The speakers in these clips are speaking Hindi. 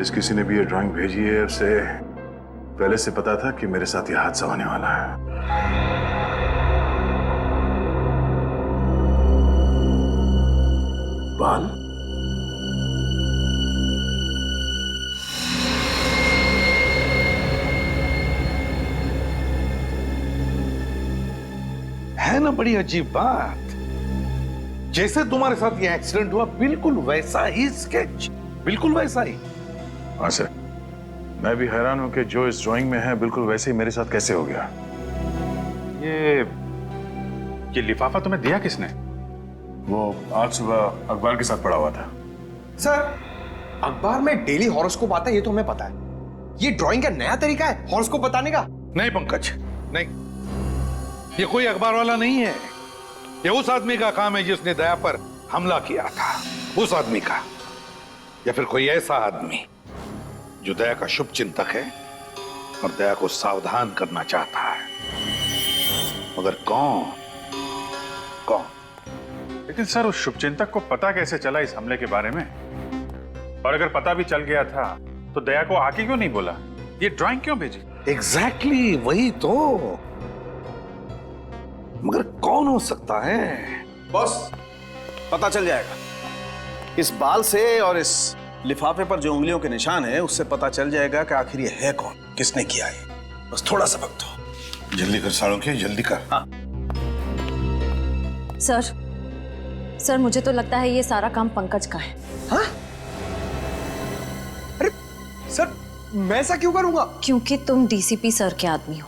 जिस किसी ने भी ये ड्राइंग भेजी है उसे पहले से पता था कि मेरे साथ ये हादसा होने वाला है। बाल है ना बड़ी अजीब बात। जैसे तुम्हारे साथ ये एक्सीडेंट हुआ बिल्कुल वैसा ही स्केच, बिल्कुल वैसा ही। हाँ सर, मैं भी हैरान हूं कि जो इस ड्राइंग में है बिल्कुल वैसे ही मेरे साथ कैसे हो गया। ये लिफाफा तुम्हें दिया किसने? वो आज सुबह अखबार के साथ पड़ा हुआ था। सर, अखबार में डेली हॉरोस्कोप आता है, ये तो हमें पता है। ये ड्राइंग का नया तरीका है हॉरोस्कोप बताने का? नहीं पंकज, नहीं, ये कोई अखबार वाला नहीं है। ये उस आदमी का काम है जिसने दया पर हमला किया था, उस आदमी का। या फिर कोई ऐसा आदमी जो दया का शुभ चिंतक है और दया को सावधान करना चाहता है, मगर कौन? कौन? लेकिन सर, उस शुभचिंतक को पता कैसे चला इस हमले के बारे में? और अगर पता भी चल गया था तो दया को आके क्यों नहीं बोला? ये ड्राइंग क्यों भेजी? एग्जैक्टली वही तो। मगर कौन हो सकता है? बॉस, पता चल जाएगा। इस बाल से और इस लिफाफे पर जो उंगलियों के निशान है उससे पता चल जाएगा कि आखिर ये है कौन, किसने किया है। बस थोड़ा सा वक्त दो। जल्दी कर सालों, जल्दी कर। हाँ। सर मुझे तो लगता है ये सारा काम पंकज का है। हाँ? अरे सर, मैं ऐसा क्यों करूंगा? क्योंकि तुम डीसीपी सर के आदमी हो।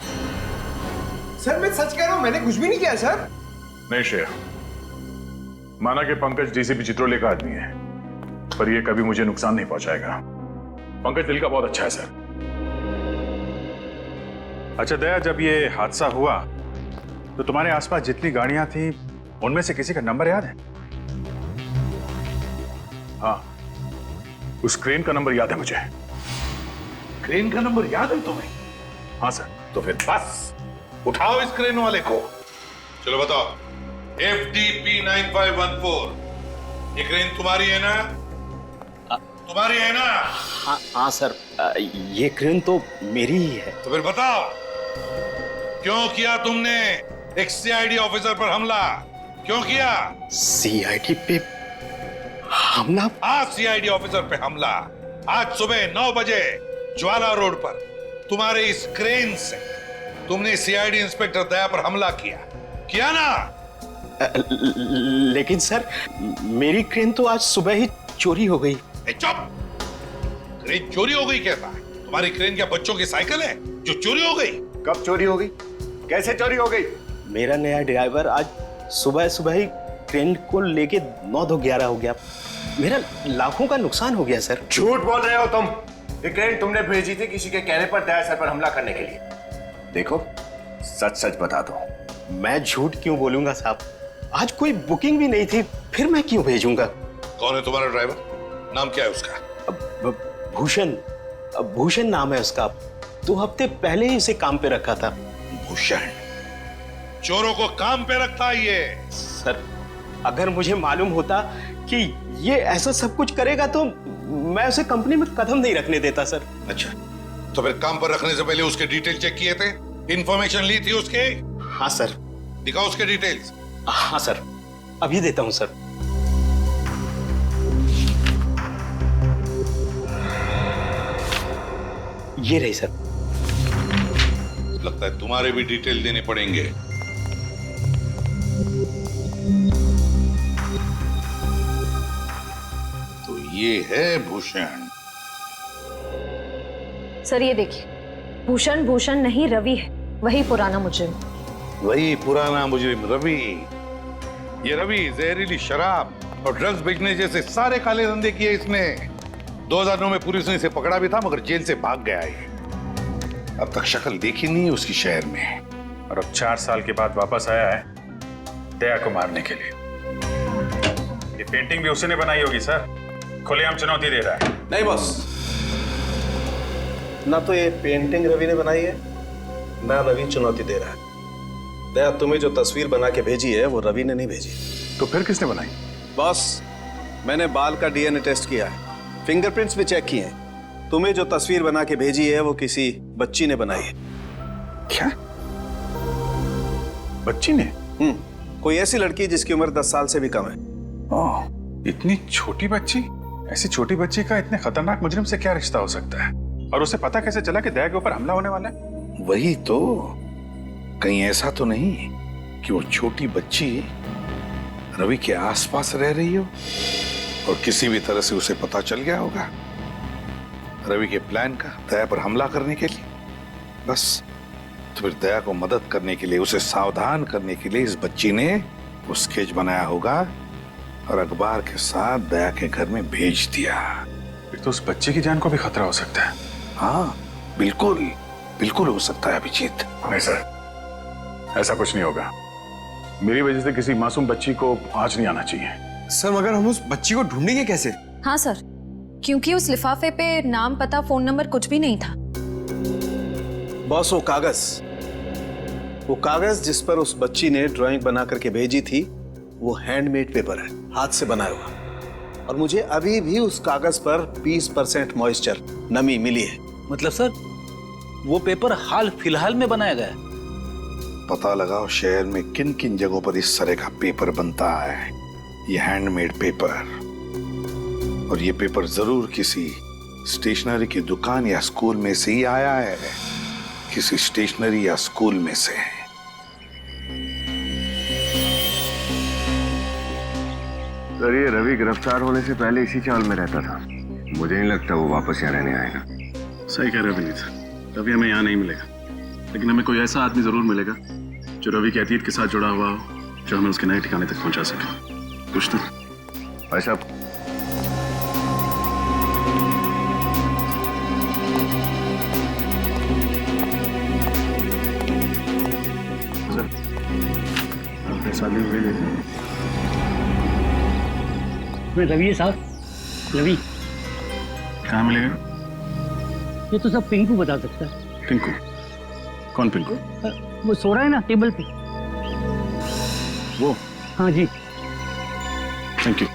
सर मैं सच कह रहा हूं, मैंने कुछ भी नहीं किया सर। नहीं श्रेया, माना कि पंकज डीसीपी चित्रोले का आदमी है, पर यह कभी मुझे नुकसान नहीं पहुंचाएगा। पंकज दिल का बहुत अच्छा है सर। अच्छा दया, जब ये हादसा हुआ तो तुम्हारे आसपास जितनी गाड़ियां थी उनमें से किसी का नंबर याद है? हाँ, उस क्रेन का नंबर याद है मुझे। क्रेन का नंबर याद है तुम्हें? हाँ सर। तो फिर बस उठाओ इस क्रेन वाले को। चलो बताओ, FTP 9514, ये क्रेन तुम्हारी है ना? तुम्हारी है ना? हाँ सर, ये क्रेन तो मेरी ही है। तो फिर बताओ, क्यों किया तुमने एक CID ऑफिसर पर हमला? क्यों किया? CID पे हमला? आज CID ऑफिसर पे हमला, आज सुबह 9 बजे ज्वाला रोड पर तुम्हारे इस क्रेन से तुमने CID इंस्पेक्टर दया पर हमला किया ना? लेकिन सर, मेरी क्रेन तो आज सुबह ही चोरी हो गई। चुप! क्रेन चोरी हो गई कहता है? तुम्हारी क्रेन क्या बच्चों की साइकिल है जो चोरी हो गई? कब चोरी हो गई? कैसे चोरी हो गई? मेरा नया ड्राइवर आज सुबह सुबह ही क्रेन को लेके 9-11 हो गया। मेरा लाखों का नुकसान हो गया सर। झूठ बोल रहे हो तुम। ये क्रेन तुमने भेजी थी किसी के कहने पर दया सर पर हमला करने के लिए। देखो, सच सच बता दो। मैं झूठ क्यों बोलूंगा साहब? आज कोई बुकिंग भी नहीं थी, फिर मैं क्यों भेजूंगा? कौन है तुम्हारा ड्राइवर? नाम क्या है उसका? भूषण। भूषण नाम है उसका। 2 हफ्ते पहले ही उसे काम पे रखा था। भूषण? चोरों को काम पे रखता है ये? सर, अगर मुझे मालूम होता कि ये ऐसा सब कुछ करेगा तो मैं उसे कंपनी में कदम नहीं रखने देता सर। अच्छा, तो फिर काम पर रखने से पहले उसके डिटेल चेक किए थे? इंफॉर्मेशन ली थी उसके? हाँ सर। दिखाओ उसके डिटेल्स। हाँ सर, अभी देता हूं सर। ये रही सर। लगता है तुम्हारे भी डिटेल देने पड़ेंगे। तो ये है भूषण। सर ये देखिए, भूषण भूषण नहीं रवि है, वही पुराना मुजरिम। वही पुराना मुजरिम रवि। ये रवि जहरीली शराब और ड्रग्स बेचने जैसे सारे काले धंधे किए इसने। 2009 में पुलिस ने इसे पकड़ा भी था, मगर जेल से भाग गया है। अब तक शक्ल देखी नहीं उसकी शहर में, और अब 4 साल के बाद वापस आया है दया को मारने के लिए। ये पेंटिंग भी उसने बनाई होगी सर, खुलेआम चुनौती दे रहा है। नहीं बॉस, ना तो ये पेंटिंग रवि ने बनाई है, ना रवि चुनौती दे रहा है। दया, तुम्हें जो तस्वीर बना के भेजी है वो रवि ने नहीं भेजी। तो फिर किसने बनाई? बॉस, मैंने बाल का DNA टेस्ट किया है, फिंगरप्रिंट्स भी चेक किए हैं। तुम्हें जो तस्वीर बना के भेजी है वो किसी बच्ची ने बनाई है। क्या? बच्ची ने? कोई ऐसी लड़की जिसकी उम्र 10 साल से भी कम है। ओह, इतनी छोटी बच्ची? ऐसी छोटी बच्ची का इतने खतरनाक मुजरिम से क्या रिश्ता हो सकता है? और उसे पता कैसे चला कि दया के ऊपर हमला होने वाला है? वही तो, कहीं ऐसा तो नहीं कि वो छोटी बच्ची रवि के आसपास रह रही हो और किसी भी तरह से उसे पता चल गया होगा रवि के प्लान का दया पर हमला करने के लिए। बस तो फिर दया को मदद करने के लिए, उसे सावधान करने के लिए इस बच्ची ने वो स्केच बनाया होगा और अखबार के साथ दया के घर में भेज दिया। फिर तो उस बच्चे की जान को भी खतरा हो सकता है। हाँ बिल्कुल, बिल्कुल हो सकता है अभिजीत। नहीं सर, ऐसा कुछ नहीं होगा। मेरी वजह से किसी मासूम बच्ची को आज नहीं आना चाहिए। सर मगर हम उस बच्ची को ढूंढेंगे कैसे? हाँ सर, क्योंकि उस लिफाफे पे नाम, पता, फोन नंबर कुछ भी नहीं था। बॉस, वो कागज जिस पर उस बच्ची ने ड्राइंग बना करके भेजी थी वो हैंडमेड पेपर है, हाथ से बनाया हुआ। और मुझे अभी भी उस कागज पर 20% मॉइस्चर, नमी मिली है। मतलब सर वो पेपर हाल फिलहाल में बनाया गया है? पता लगाओ शहर में किन किन जगहों पर इस तरह का पेपर बनता है, ये हैंडमेड पेपर। और ये पेपर जरूर किसी स्टेशनरी की दुकान या स्कूल में से ही आया है, किसी स्टेशनरी या स्कूल में से। सर ये रवि गिरफ्तार होने से पहले इसी चाल में रहता था। मुझे नहीं लगता वो वापस यहाँ रहने आएगा। सही कह रहे विनीत, रवि हमें यहाँ नहीं मिलेगा, लेकिन हमें कोई ऐसा आदमी जरूर मिलेगा जो रवि के अतीत के साथ जुड़ा हुआ हो, जो हमें उसके नए ठिकाने तक पहुंचा सके। कुछ तो भाई साहब, शादी हुई लेकिन रवि है साहब, रवि। कहाँ मिलेगा? ये तो सब पिंकू बता सकता है। पिंकू? कौन पिंकू? वो सो रहा है ना टेबल पे। वो? हाँ जी। Thank you.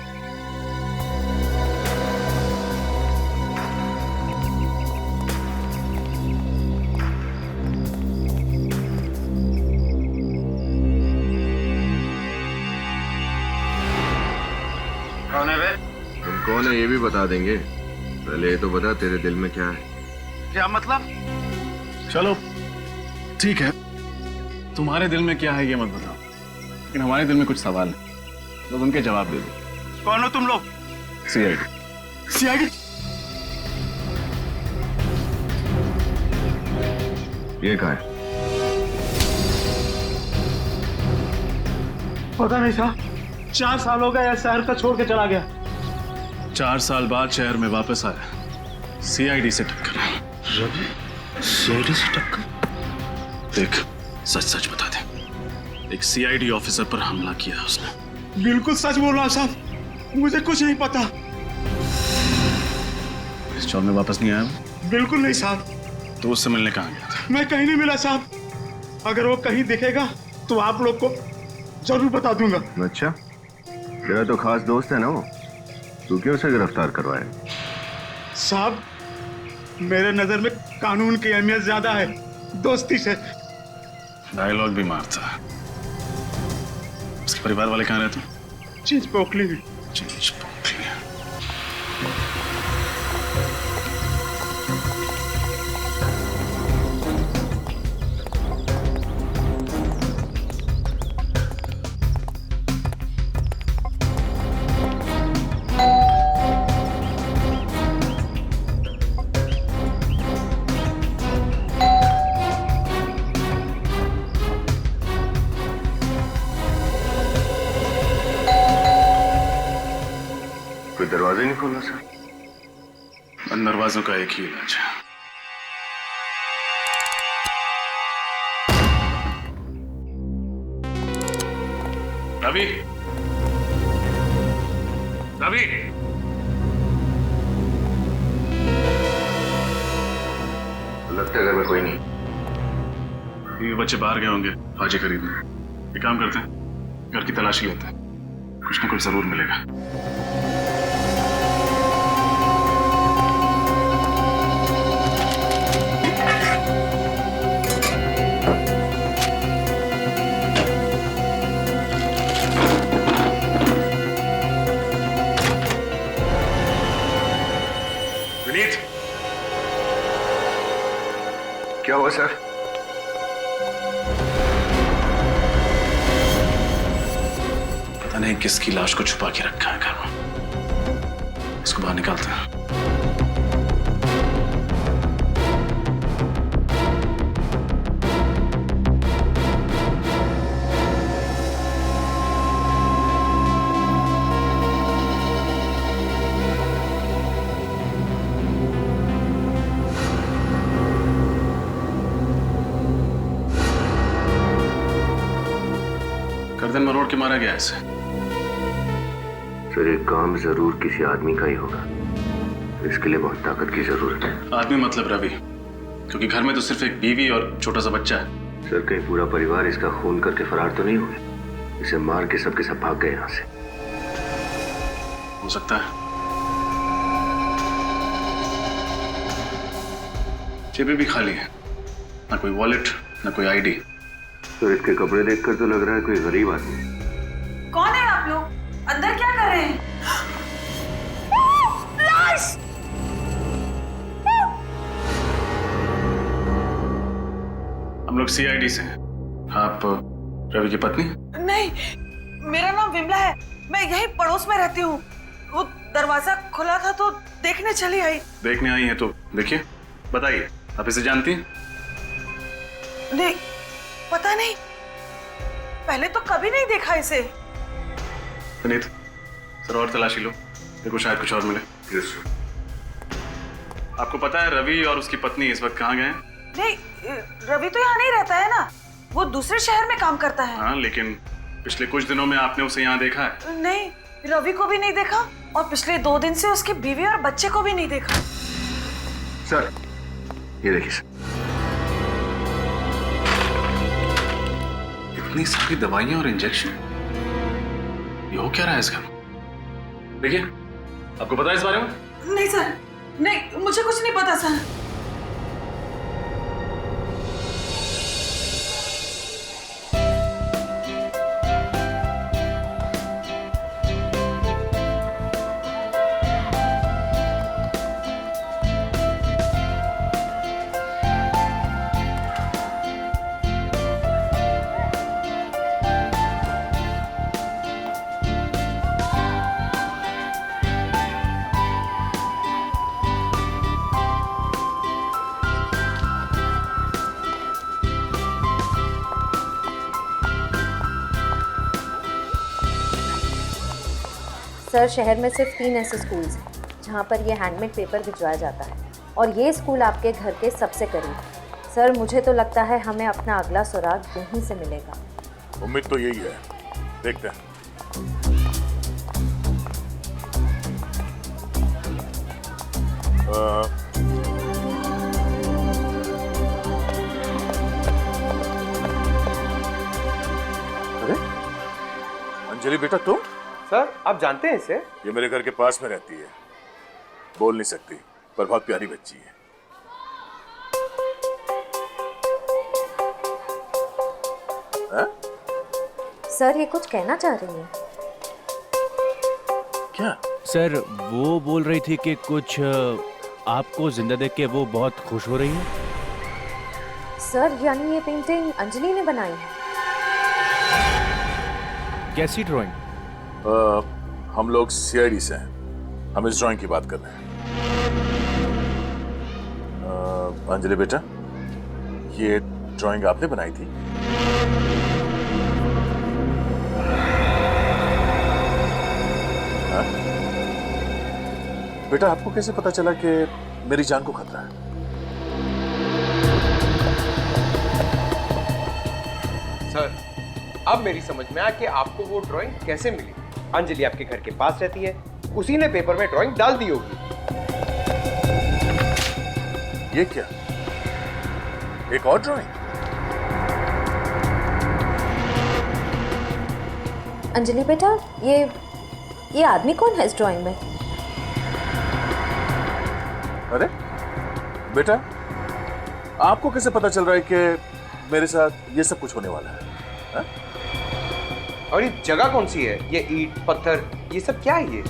तुम कौन है ये भी बता देंगे। पहले ये तो बता तेरे दिल में क्या है। क्या मतलब? चलो ठीक है, तुम्हारे दिल में क्या है ये मत बताओ, लेकिन हमारे दिल में कुछ सवाल है, तो उनके जवाब दे दो। कौन हो तुम लोग? सीआईडी। सीआईडी? ये कहाँ है? पता नहीं साहब, 4 साल हो गए यार, शहर का छोड़ के चला गया। 4 साल बाद शहर में वापस आया, सीआईडी से टक्कर। सीआईडी से टक्कर? देख, सच सच बता दे, एक सीआईडी ऑफिसर पर हमला किया उसने। बिल्कुल सच बोल रहा हूँ साहब, मुझे कुछ नहीं पता। इस चौर में वापस नहीं आया वो? बिल्कुल नहीं साहब। तो उससे मिलने कहाँ गया था? मैं कहीं नहीं मिला साहब, अगर वो कहीं दिखेगा तो आप लोग को जरूर बता दूंगा। अच्छा, तेरा तो खास दोस्त है ना वो, तू क्यों उसे गिरफ्तार करवाया? साहब मेरे नजर में कानून की अहमियत ज्यादा है दोस्ती से। डायलॉग भी मारता है। उसके परिवार वाले कहाँ रहते हैं? चीज पोखली में। चीज पोखली। कोई दरवाजे नहीं खोला सर? बंद दरवाजों का एक ही इलाज है। रवि, रवि, लगता है घर में कोई नहीं। ये बच्चे बाहर गए होंगे भाजी खरीदने। एक काम करते हैं, घर की तलाशी लेते हैं, कुछ ना कुछ जरूर मिलेगा। क्या हुआ सर? पता नहीं किसकी लाश को छुपा के रखा है घर में। इसको बाहर निकालते हैं। गर्दन मरोड़ के मारा गया इसे। सर, ये काम जरूर किसी आदमी का ही होगा। इसके लिए बहुत ताकत की जरूरत है। आदमी मतलब रवि, क्योंकि घर में तो सिर्फ एक बीवी और छोटा सा बच्चा है। सर, कहीं पूरा परिवार इसका खून करके फरार तो नहीं हुए? इसे मार के सबके सब भाग गए यहाँ से। हो सकता है। जेबें भी खाली है, ना कोई वॉलेट ना कोई आईडी। तो इसके कपड़े देखकर तो लग रहा है कोई गरीब आदमी। कौन है आप लोग? अंदर क्या कर रहे हैं? लाश! हम लोग सीआईडी से हैं। आप रवि की पत्नी? नहीं, मेरा नाम विमला है। मैं यही पड़ोस में रहती हूँ। वो दरवाजा खुला था तो देखने चली आई। देखने आई हैं तो देखिए, बताइए, आप इसे जानती हैं? नहीं, पता नहीं, पहले तो कभी नहीं देखा इसे। पुनीत, सर और तलाशी लो, देखो शायद कुछ और मिले। Yes sir. आपको पता है रवि और उसकी पत्नी इस वक्त कहाँ गए हैं? नहीं, रवि तो यहाँ नहीं रहता है ना, वो दूसरे शहर में काम करता है। हाँ, लेकिन पिछले कुछ दिनों में आपने उसे यहाँ देखा है? नहीं, रवि को भी नहीं देखा और पिछले 2 दिन से उसकी बीवी और बच्चे को भी नहीं देखा। सर, ये देखिए सर। इतनी सारी दवाइयां और इंजेक्शन, ये हो क्या रहा है इसका? देखिए, आपको पता है इस बारे में? नहीं सर, नहीं, मुझे कुछ नहीं पता सर। सर, शहर में सिर्फ 3 ऐसे स्कूल्स हैं जहाँ पर ये हैंडमेड पेपर भिजवाया जाता है और ये स्कूल आपके घर के सबसे करीब है। सर, मुझे तो लगता है हमें अपना अगला सुराग यहीं से मिलेगा। उम्मीद तो यही है, देखते हैं। अरे अंजलि बेटा, तुम? सर, आप जानते हैं इसे? ये मेरे घर के पास में रहती है, बोल नहीं सकती पर बहुत प्यारी बच्ची है। हा? सर, ये कुछ कहना चाह रही है? क्या? सर, वो बोल रही थी कि कुछ आपको जिंदा देख के वो बहुत खुश हो रही है। सर, यानी ये पेंटिंग अंजलि ने बनाई है? कैसी ड्राइंग? हम लोग सीआईडी से हैं, हम इस ड्राइंग की बात कर रहे हैं। अंजलि बेटा, ये ड्राइंग आपने बनाई थी? हाँ? बेटा, आपको कैसे पता चला कि मेरी जान को खतरा है? सर, अब मेरी समझ में आया कि आपको वो ड्राइंग कैसे मिली। अंजलि आपके घर के पास रहती है, उसी ने पेपर में ड्राइंग डाल दी होगी। ये क्या, एक और ड्राइंग? अंजलि बेटा, ये आदमी कौन है इस ड्राइंग में? अरे बेटा, आपको कैसे पता चल रहा है कि मेरे साथ ये सब कुछ होने वाला है? हा? और ये जगह कौन सी है? ये ईंट पत्थर ये सब क्या है? ये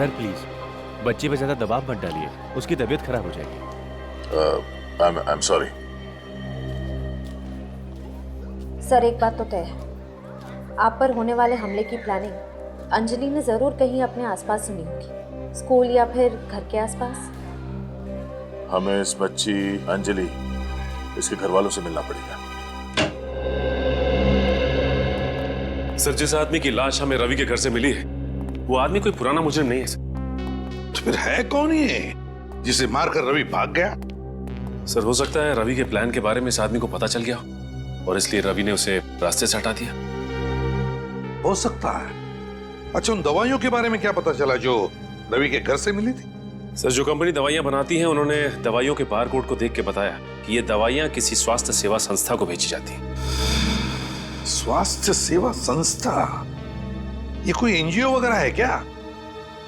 सर प्लीज बच्चे पे ज्यादा दबाव मत डालिए, उसकी तबीयत खराब हो जाएगी। I am sorry. सर एक बात तो तय है, आप पर होने वाले हमले की प्लानिंग अंजलि ने जरूर कहीं अपने आसपास सुनी होगी, स्कूल या फिर घर के आसपास। हमें इस बच्ची अंजलि इसके घर वालों से मिलना पड़ेगा। सर जिस आदमी की लाश हमें रवि के घर से मिली है वो आदमी कोई पुराना मुजरिम नहीं है सर। तो फिर है कौन ये जिसे मारकर रवि भाग गया? सर हो सकता है रवि के प्लान के बारे में इस आदमी को पता चल गया और इसलिए रवि ने उसे रास्ते से हटा दिया। हो सकता है। अच्छा, उन दवाइयों के बारे में क्या पता चला जो रवि के घर से मिली थी? सर जो कंपनी दवाइयां बनाती है उन्होंने दवाइयों के बारकोड को देख के बताया कि ये दवाइयां किसी स्वास्थ्य सेवा संस्था को भेजी जाती हैं। स्वास्थ्य सेवा संस्था? ये कोई एनजीओ वगैरह है क्या?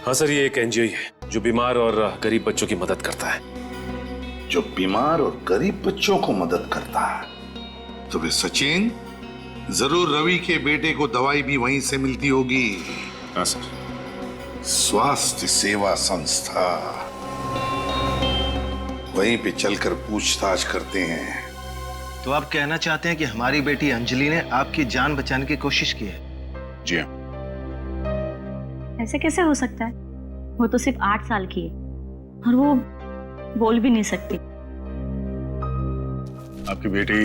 हाँ सर, ये एक एनजीओ है जो बीमार और गरीब बच्चों की मदद करता है। जो बीमार और गरीब बच्चों को मदद करता है। तो फिर सचिन, जरूर रवि के बेटे को दवाई भी वहीं से मिलती होगी। हाँ सर। स्वास्थ्य सेवा संस्था, वहीं पे चलकर पूछताछ करते हैं। तो आप कहना चाहते हैं कि हमारी बेटी अंजलि ने आपकी जान बचाने की कोशिश की है? जी हाँ। ऐसे कैसे हो सकता है? वो तो सिर्फ 8 साल की है और वो बोल भी नहीं सकती। आपकी बेटी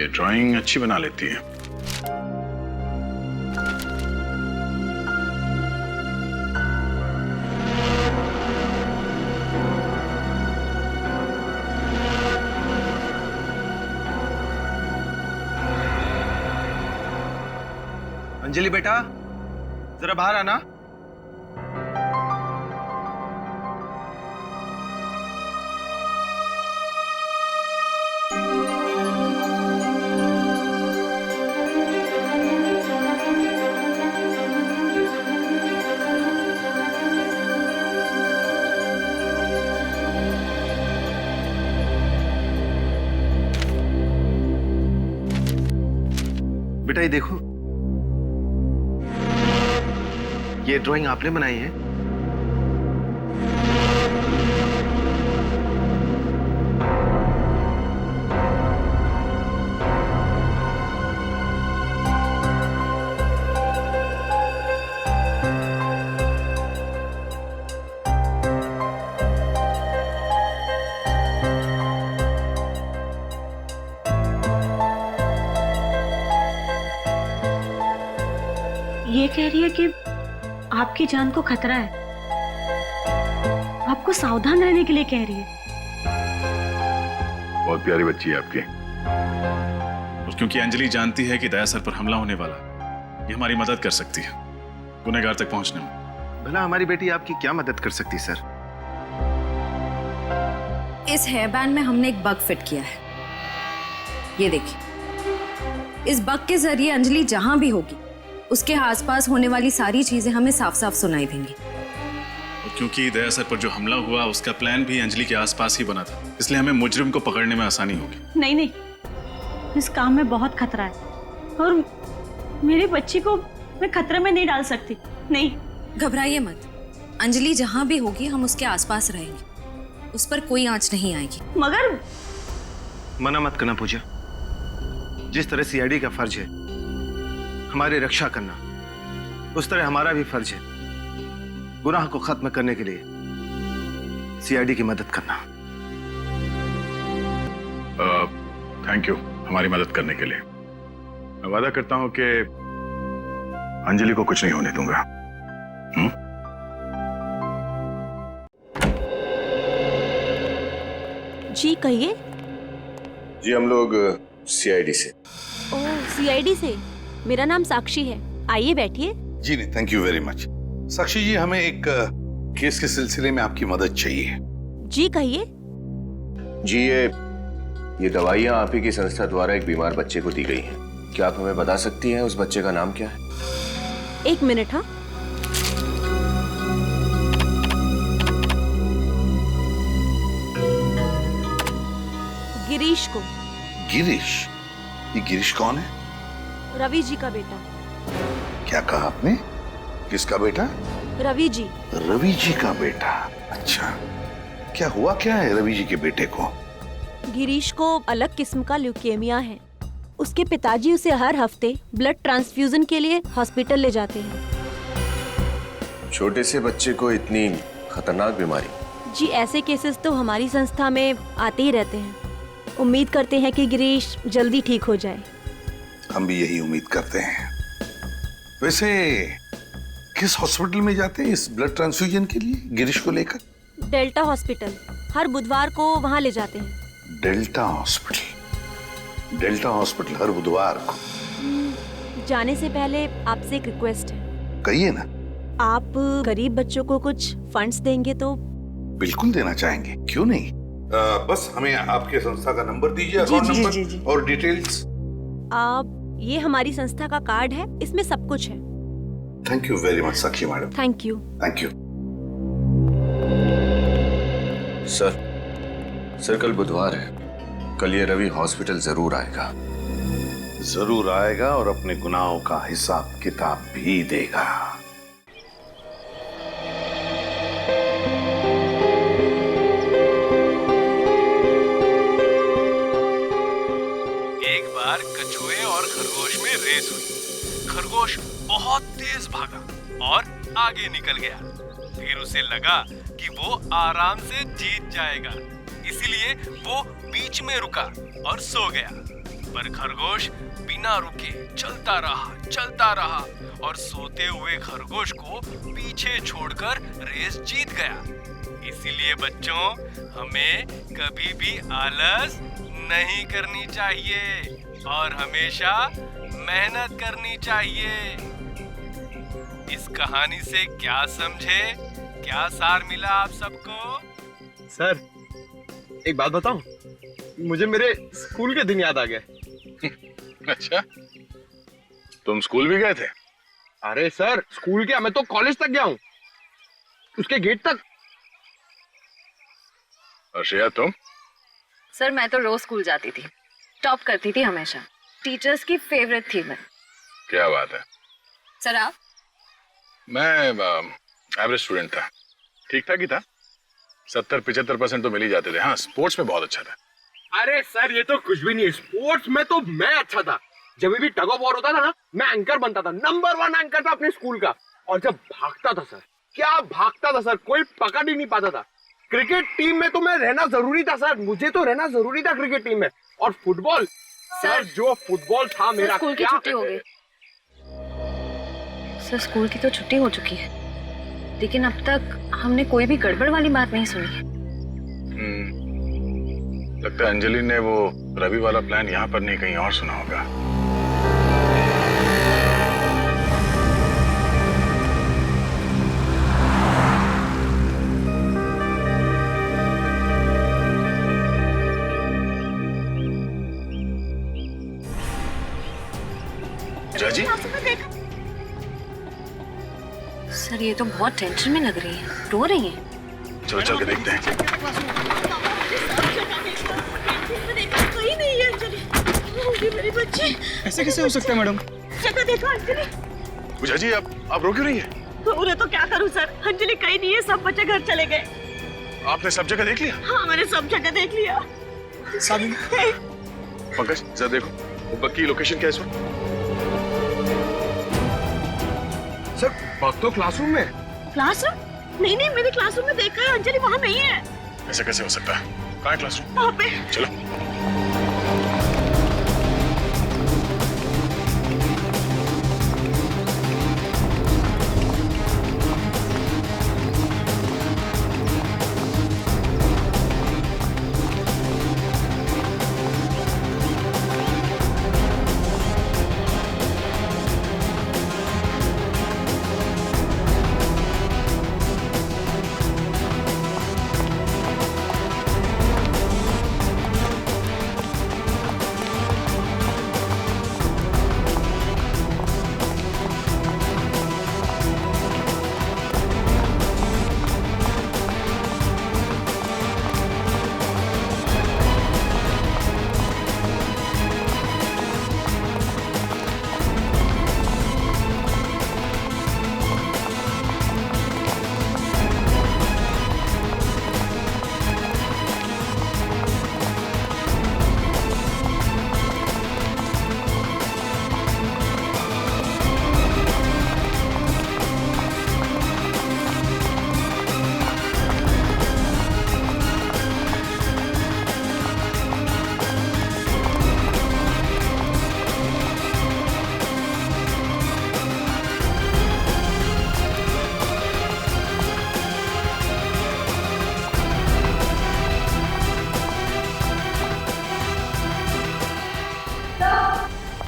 ये ड्राइंग अच्छी बना लेती है। अंजलि बेटा, जरा बाहर आना। बेटा ये देखो, ये ड्राइंग आपने बनाई है? ये कह रही है कि आपकी जान को खतरा है, आपको सावधान रहने के लिए कह रही है। बहुत प्यारी बच्ची है आपकी। और क्योंकि अंजलि जानती है कि दया सर पर हमला होने वाला है, ये हमारी मदद कर सकती है गुनहगार तक पहुंचने में। भला हमारी बेटी आपकी क्या मदद कर सकती सर? इस हेयर बैंड में हमने एक बग फिट किया है, ये देखिए। इस बग के जरिए अंजलि जहां भी होगी उसके आसपास होने वाली सारी चीजें हमें साफ साफ सुनाई देंगी। और क्योंकि दया सर पर जो हमला हुआ उसका प्लान भी अंजलि के आसपास ही बना था, इसलिए हमें मुजरिम को पकड़ने में आसानी होगी। नहीं नहीं, इस काम में बहुत खतरा है और मेरी बच्ची को मैं खतरे में नहीं डाल सकती। नहीं, घबराइए मत, अंजलि जहां भी होगी हम उसके आसपास रहेंगे, उस पर कोई आंच नहीं आएगी। मगर मना मत करना पूजा। जिस तरह सीआईडी का फर्ज है हमारी रक्षा करना, उस तरह हमारा भी फर्ज है गुनाह को खत्म करने के लिए सीआईडी की मदद करना। थैंक यू हमारी मदद करने के लिए। मैं वादा करता हूं कि अंजलि को कुछ नहीं होने दूंगा। जी कहिए। जी हम लोग सीआईडी से। ओह, सीआईडी से। मेरा नाम साक्षी है, आइए बैठिए। जी नहीं, थैंक यू वेरी मच। साक्षी जी, हमें एक केस के सिलसिले में आपकी मदद चाहिए। जी कहिए। जी ये दवाइयाँ आप ही की संस्था द्वारा एक बीमार बच्चे को दी गई हैं। क्या आप हमें बता सकती हैं उस बच्चे का नाम क्या है? एक मिनट। हाँ, गिरीश को। गिरीश? ये गिरीश कौन है? रवि जी का बेटा। क्या कहा आपने? किसका बेटा? रवि जी। रवि जी का बेटा? अच्छा, क्या हुआ क्या है रवि जी के बेटे को? गिरीश को अलग किस्म का ल्यूकेमिया है। उसके पिताजी उसे हर हफ्ते ब्लड ट्रांसफ्यूजन के लिए हॉस्पिटल ले जाते हैं। छोटे से बच्चे को इतनी खतरनाक बीमारी? जी, ऐसे केसेस तो हमारी संस्था में आते ही रहते हैं। उम्मीद करते हैं कि गिरीश जल्दी ठीक हो जाए। हम भी यही उम्मीद करते हैं। वैसे किस हॉस्पिटल में जाते हैं इस ब्लड ट्रांसफ्यूजन के लिए गिरीश को लेकर? डेल्टा हॉस्पिटल, हर बुधवार को वहाँ ले जाते हैं। Delta hospital? डेल्टा हॉस्पिटल हर बुधवार को? जाने से पहले आपसे एक रिक्वेस्ट है। कहिए ना। आप गरीब बच्चों को कुछ फंड्स देंगे तो? बिल्कुल देना चाहेंगे, क्यों नहीं। बस हमें आपके संस्था का नंबर दीजिए, अकाउंट नंबर और डिटेल्स। आप, ये हमारी संस्था का कार्ड है, इसमें सब कुछ है। Thank you very much Sakshi madam. Thank you. Thank you. Sir कल बुधवार है, कल ये रवि हॉस्पिटल जरूर आएगा। जरूर आएगा और अपने गुनाहों का हिसाब किताब भी देगा। एक बार कछुए और खरगोश में रेस हुई। खरगोश बहुत तेज भागा और आगे निकल गया। फिर उसे लगा कि वो आराम से जीत जाएगा, इसलिए वो बीच में रुका और सो गया। पर खरगोश बिना रुके चलता रहा और सोते हुए खरगोश को पीछे छोड़कर रेस जीत गया। इसीलिए बच्चों, हमें कभी भी आलस नहीं करनी चाहिए और हमेशा मेहनत करनी चाहिए। इस कहानी से क्या समझे, क्या सार मिला आप सबको? सर एक बात बताऊं, मुझे मेरे स्कूल के दिन याद आ गए। अच्छा, तुम स्कूल भी गए थे? अरे सर, स्कूल क्या, मैं तो कॉलेज तक गया हूँ, उसके गेट तक। और श्रेया तुम? सर मैं तो रोज स्कूल जाती थी, टॉप करती थी हमेशा, टीचर्स की फेवरेट थी मैं। क्या बात है। सर आप? मैं एवरेज स्टूडेंट था, ठीक ठाक ही था, 70-75% तो मिल ही जाते थे। हाँ, स्पोर्ट्स में बहुत अच्छा था। अरे सर ये तो कुछ भी नहीं है, स्पोर्ट्स में तो मैं अच्छा था। जब भी टग ऑफ वॉर होता था ना, मैं एंकर बनता था, नंबर 1 एंकर था अपने स्कूल का। और जब भागता था सर, क्या भागता था सर, कोई पकड़ ही नहीं पाता था। क्रिकेट टीम में तो मैं रहना जरूरी था सर, मुझे तो रहना जरूरी था क्रिकेट टीम में। और फुटबॉल सर, जो फुटबॉल था मेरा, स्कूल की छुट्टी हो गई सर, स्कूल की तो छुट्टी हो चुकी है, लेकिन अब तक हमने कोई भी गड़बड़ वाली बात नहीं सुनी। लगता है अंजलि ने वो रवि वाला प्लान यहाँ पर नहीं कहीं और सुना होगा। जाजी? सर ये तो बहुत टेंशन में लग रही है, रो रही है। चलो चल के देखते हैं। कहीं नहीं है अंजलि, मेरी बच्ची। ऐसे कैसे हो सकता है मैडम? जगह देखो अंजलि। जाजी आप रो क्यों रही है? उन्हें तो क्या करूं सर, अंजलि कहीं नहीं है, सब बच्चे घर चले गए। आपने सब जगह देख लिया? हाँ मैंने सब जगह देख लिया। पंकज जरा देखो, वो बग की लोकेशन क्या है इस वक्त? सर बग तो क्लासरूम में। क्लासरूम? नहीं नहीं, मैंने क्लासरूम में देखा है, अंजलि वहाँ नहीं है। ऐसा कैसे हो सकता है? कहाँ है क्लासरूम? वहाँ पे। चलो।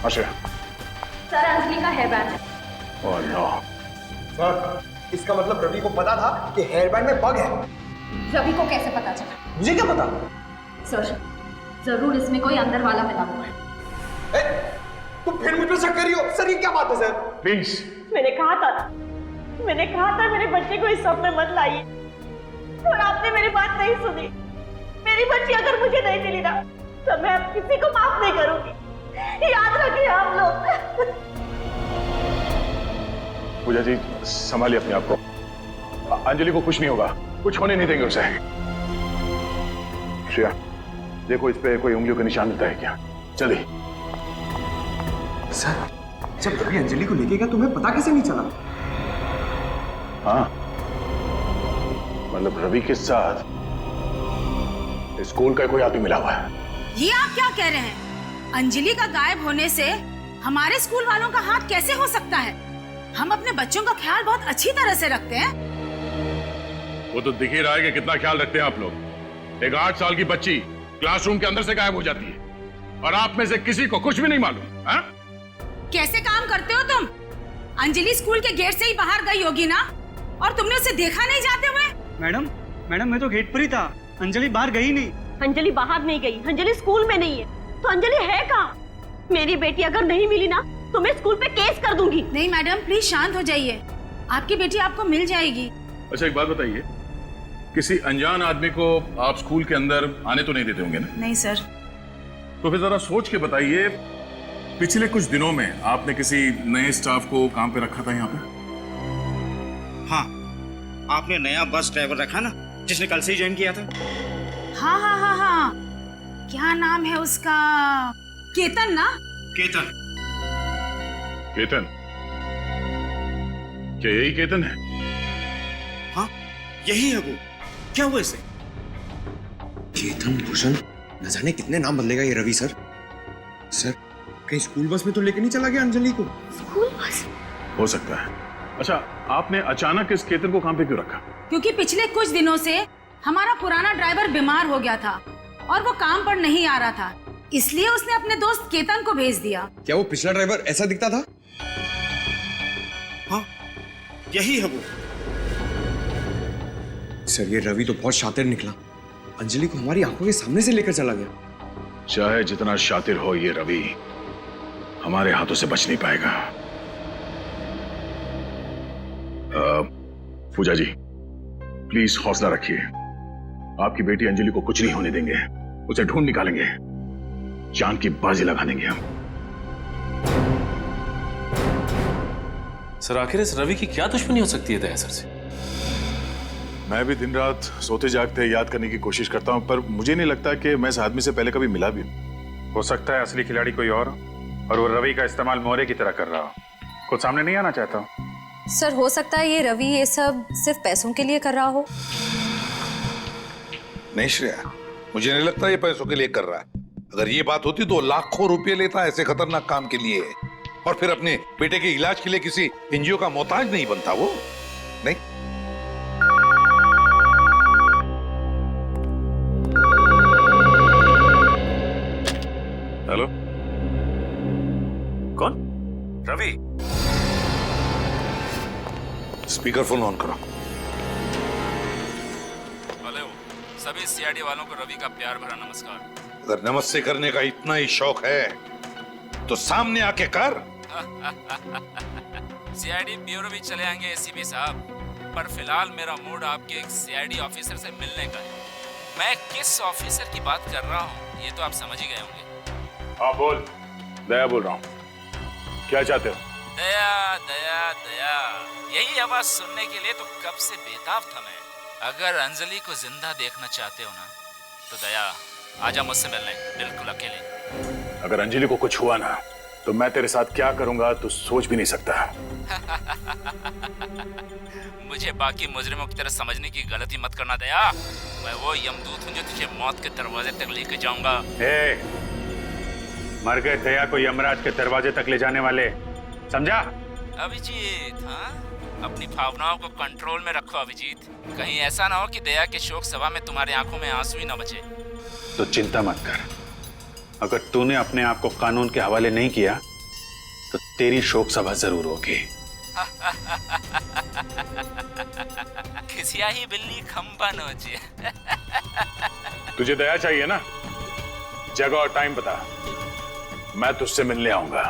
आश्रय। सर अंजलि का हेयर बैंड है। Oh no. सर इसका मतलब रवि को पता था कि हेयर बैंड में बग है। रवि को कैसे पता चला? मुझे क्या पता? सर जरूर इसमें कोई अंदर वाला मिला हुआ है। तुम फिर मुझ पर शक कर रही हो? सर ये क्या बात है सर? प्लीज। मैंने कहा था मेरे बच्चे को इस सब में मत लाइए, और आपने मेरी बात नहीं सुनी। मेरी बच्ची अगर मुझे नहीं मिली ना तो मैं अब किसी को माफ नहीं करूंगी, याद रखिए आप लोग। पूजा जी संभालिए अपने आप को। अंजलि को कुछ नहीं होगा, कुछ होने नहीं देंगे उसे। श्रेया देखो इस पे कोई उंगलियों का निशान मिलता है क्या? जल्दी। सर जब रवि अंजलि को लेके गया तुम्हें पता कैसे नहीं चला? हाँ मतलब रवि के साथ स्कूल का कोई आदमी मिला हुआ है। ये आप क्या कह रहे हैं? अंजलि का गायब होने से हमारे स्कूल वालों का हाथ कैसे हो सकता है? हम अपने बच्चों का ख्याल बहुत अच्छी तरह से रखते हैं। वो तो दिख ही रहा है कि कितना ख्याल रखते हैं आप लोग। एक 8 साल की बच्ची क्लासरूम के अंदर से गायब हो जाती है और आप में से किसी को कुछ भी नहीं मालूम। हाँ? कैसे काम करते हो तुम? अंजलि स्कूल के गेट से ही बाहर गई होगी ना, और तुमने उसे देखा नहीं जाते हुए? मैडम मैं तो गेट पर ही था, अंजलि बाहर गई नहीं। अंजलि बाहर नहीं गई, अंजलि स्कूल में नहीं है, तो अंजलि है कहाँ? मेरी बेटी अगर नहीं मिली ना तो मैं स्कूल पे केस कर दूंगी। नहीं मैडम प्लीज शांत हो जाइए, आपकी बेटी आपको मिल जाएगी। अच्छा एक बात बताइए, किसी अनजान आदमी को आप स्कूल के अंदर आने तो नहीं देते होंगे ना? नहीं सर। तो फिर जरा सोच के बताइए, पिछले कुछ दिनों में आपने किसी नए स्टाफ को काम पे रखा था यहाँ पे? हाँ, आपने नया बस ड्राइवर रखा ना, जिसने कल से ही ज्वाइन किया था। हाँ हाँ हाँ हाँ, क्या नाम है उसका? केतन ना? केतन। केतन? क्या यही केतन है? हाँ यही है वो। क्या हुआ इसे? केतन भूषण, न जाने कितने नाम बदलेगा ये रवि सर। सर कहीं स्कूल बस में तो लेके नहीं चला गया अंजलि को? School bus? हो सकता है। अच्छा आपने अचानक इस केतन को काम पे क्यों रखा? क्योंकि पिछले कुछ दिनों से हमारा पुराना ड्राइवर बीमार हो गया था और वो काम पर नहीं आ रहा था, इसलिए उसने अपने दोस्त केतन को भेज दिया। क्या वो पिछला ड्राइवर ऐसा दिखता था? हाँ यही है वो। सर ये रवि तो बहुत शातिर निकला, अंजलि को हमारी आंखों के सामने से लेकर चला गया। चाहे जितना शातिर हो ये रवि, हमारे हाथों से बच नहीं पाएगा। पूजा जी प्लीज हौसला रखिए, आपकी बेटी अंजलि को कुछ नहीं होने देंगे, उसे ढूंढ निकालेंगे, जान की बाजी लगा देंगे हम। सर आखिर इस रवि की क्या दुश्मनी हो सकती है दया सर से? मैं भी दिन रात सोते जागते याद करने की कोशिश करता हूं, पर मुझे नहीं लगता कि मैं इस आदमी से पहले कभी मिला भी हूं। हो सकता है असली खिलाड़ी कोई और वो रवि का इस्तेमाल मोरे की तरह कर रहा हो, कुछ सामने नहीं आना चाहता हूं। सर हो सकता है ये रवि ये सब सिर्फ पैसों के लिए कर रहा हो। नहीं श्रेया, मुझे नहीं लगता ये पैसों के लिए कर रहा है। अगर ये बात होती तो लाखों रुपए लेता ऐसे खतरनाक काम के लिए, और फिर अपने बेटे के इलाज के लिए किसी एनजीओ का मोहताज नहीं बनता वो। नहीं हेलो कौन? रवि, स्पीकर फोन ऑन करो। हेलो, सभी सीआईडी वालों को रवि का प्यार भरा नमस्कार। अगर नमस्ते करने का इतना ही शौक है तो सामने आके कर। सीआईडी ब्यूरो भी चले आएंगे एसीपी साहब, पर फिलहाल मेरा मूड आपके एक सीआईडी ऑफिसर से मिलने का है। मैं किस ऑफिसर की बात कर रहा हूँ ये तो आप समझ ही गए होंगे। हाँ बोल। दया बोल रहा हूँ, क्या चाहते हो? दया दया दया, यही आवाज सुनने के लिए तो कब से बेताब था मैं। अगर अंजलि को जिंदा देखना चाहते हो ना तो दया आजा मुझसे मिलने, बिल्कुल अकेले। अगर अंजलि को कुछ हुआ ना तो मैं तेरे साथ क्या करूंगा तो सोच भी नहीं सकता। मुझे बाकी मुजरिमों की तरह समझने की गलती मत करना दया। मैं वो यमदूत हूँ जो तुझे मौत के दरवाजे तक लेके जाऊंगा। मर गए दया को यमराज के दरवाजे तक ले जाने वाले, समझा? अभिजीत, हाँ अपनी भावनाओं को कंट्रोल में रखो अभिजीत। कहीं ऐसा ना हो कि दया के शोक सभा में तुम्हारी आंखों में आंसू ही ना बचे। तो चिंता मत कर, अगर तूने अपने आप को कानून के हवाले नहीं किया तो तेरी शोक सभा जरूर होगी। खिसिया ही बिल्ली खंबा नोचे। तुझे दया चाहिए ना? जगह और टाइम बता, मैं तुझसे मिलने आऊंगा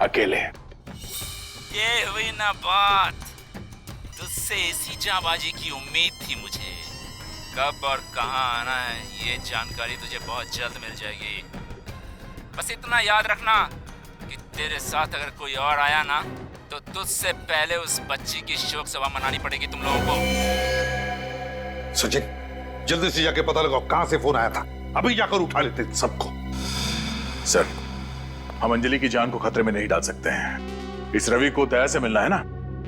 अकेले। ये हुई ना बात। तुझसे इसी जाबाजी की उम्मीद थी मुझे। कब और कहां आना है ये जानकारी तुझे बहुत जल्द मिल जाएगी। बस इतना याद रखना कि तेरे साथ अगर कोई और आया ना तो तुझसे पहले उस बच्ची की शोक सभा मनानी पड़ेगी तुम लोगों को। सचिन, जल्दी से जाके पता लगाओ कहां से फोन आया था। अभी जाकर उठा लेते सबको। सर, हम अंजलि की जान को खतरे में नहीं डाल सकते हैं। इस रवि को दया से मिलना है ना?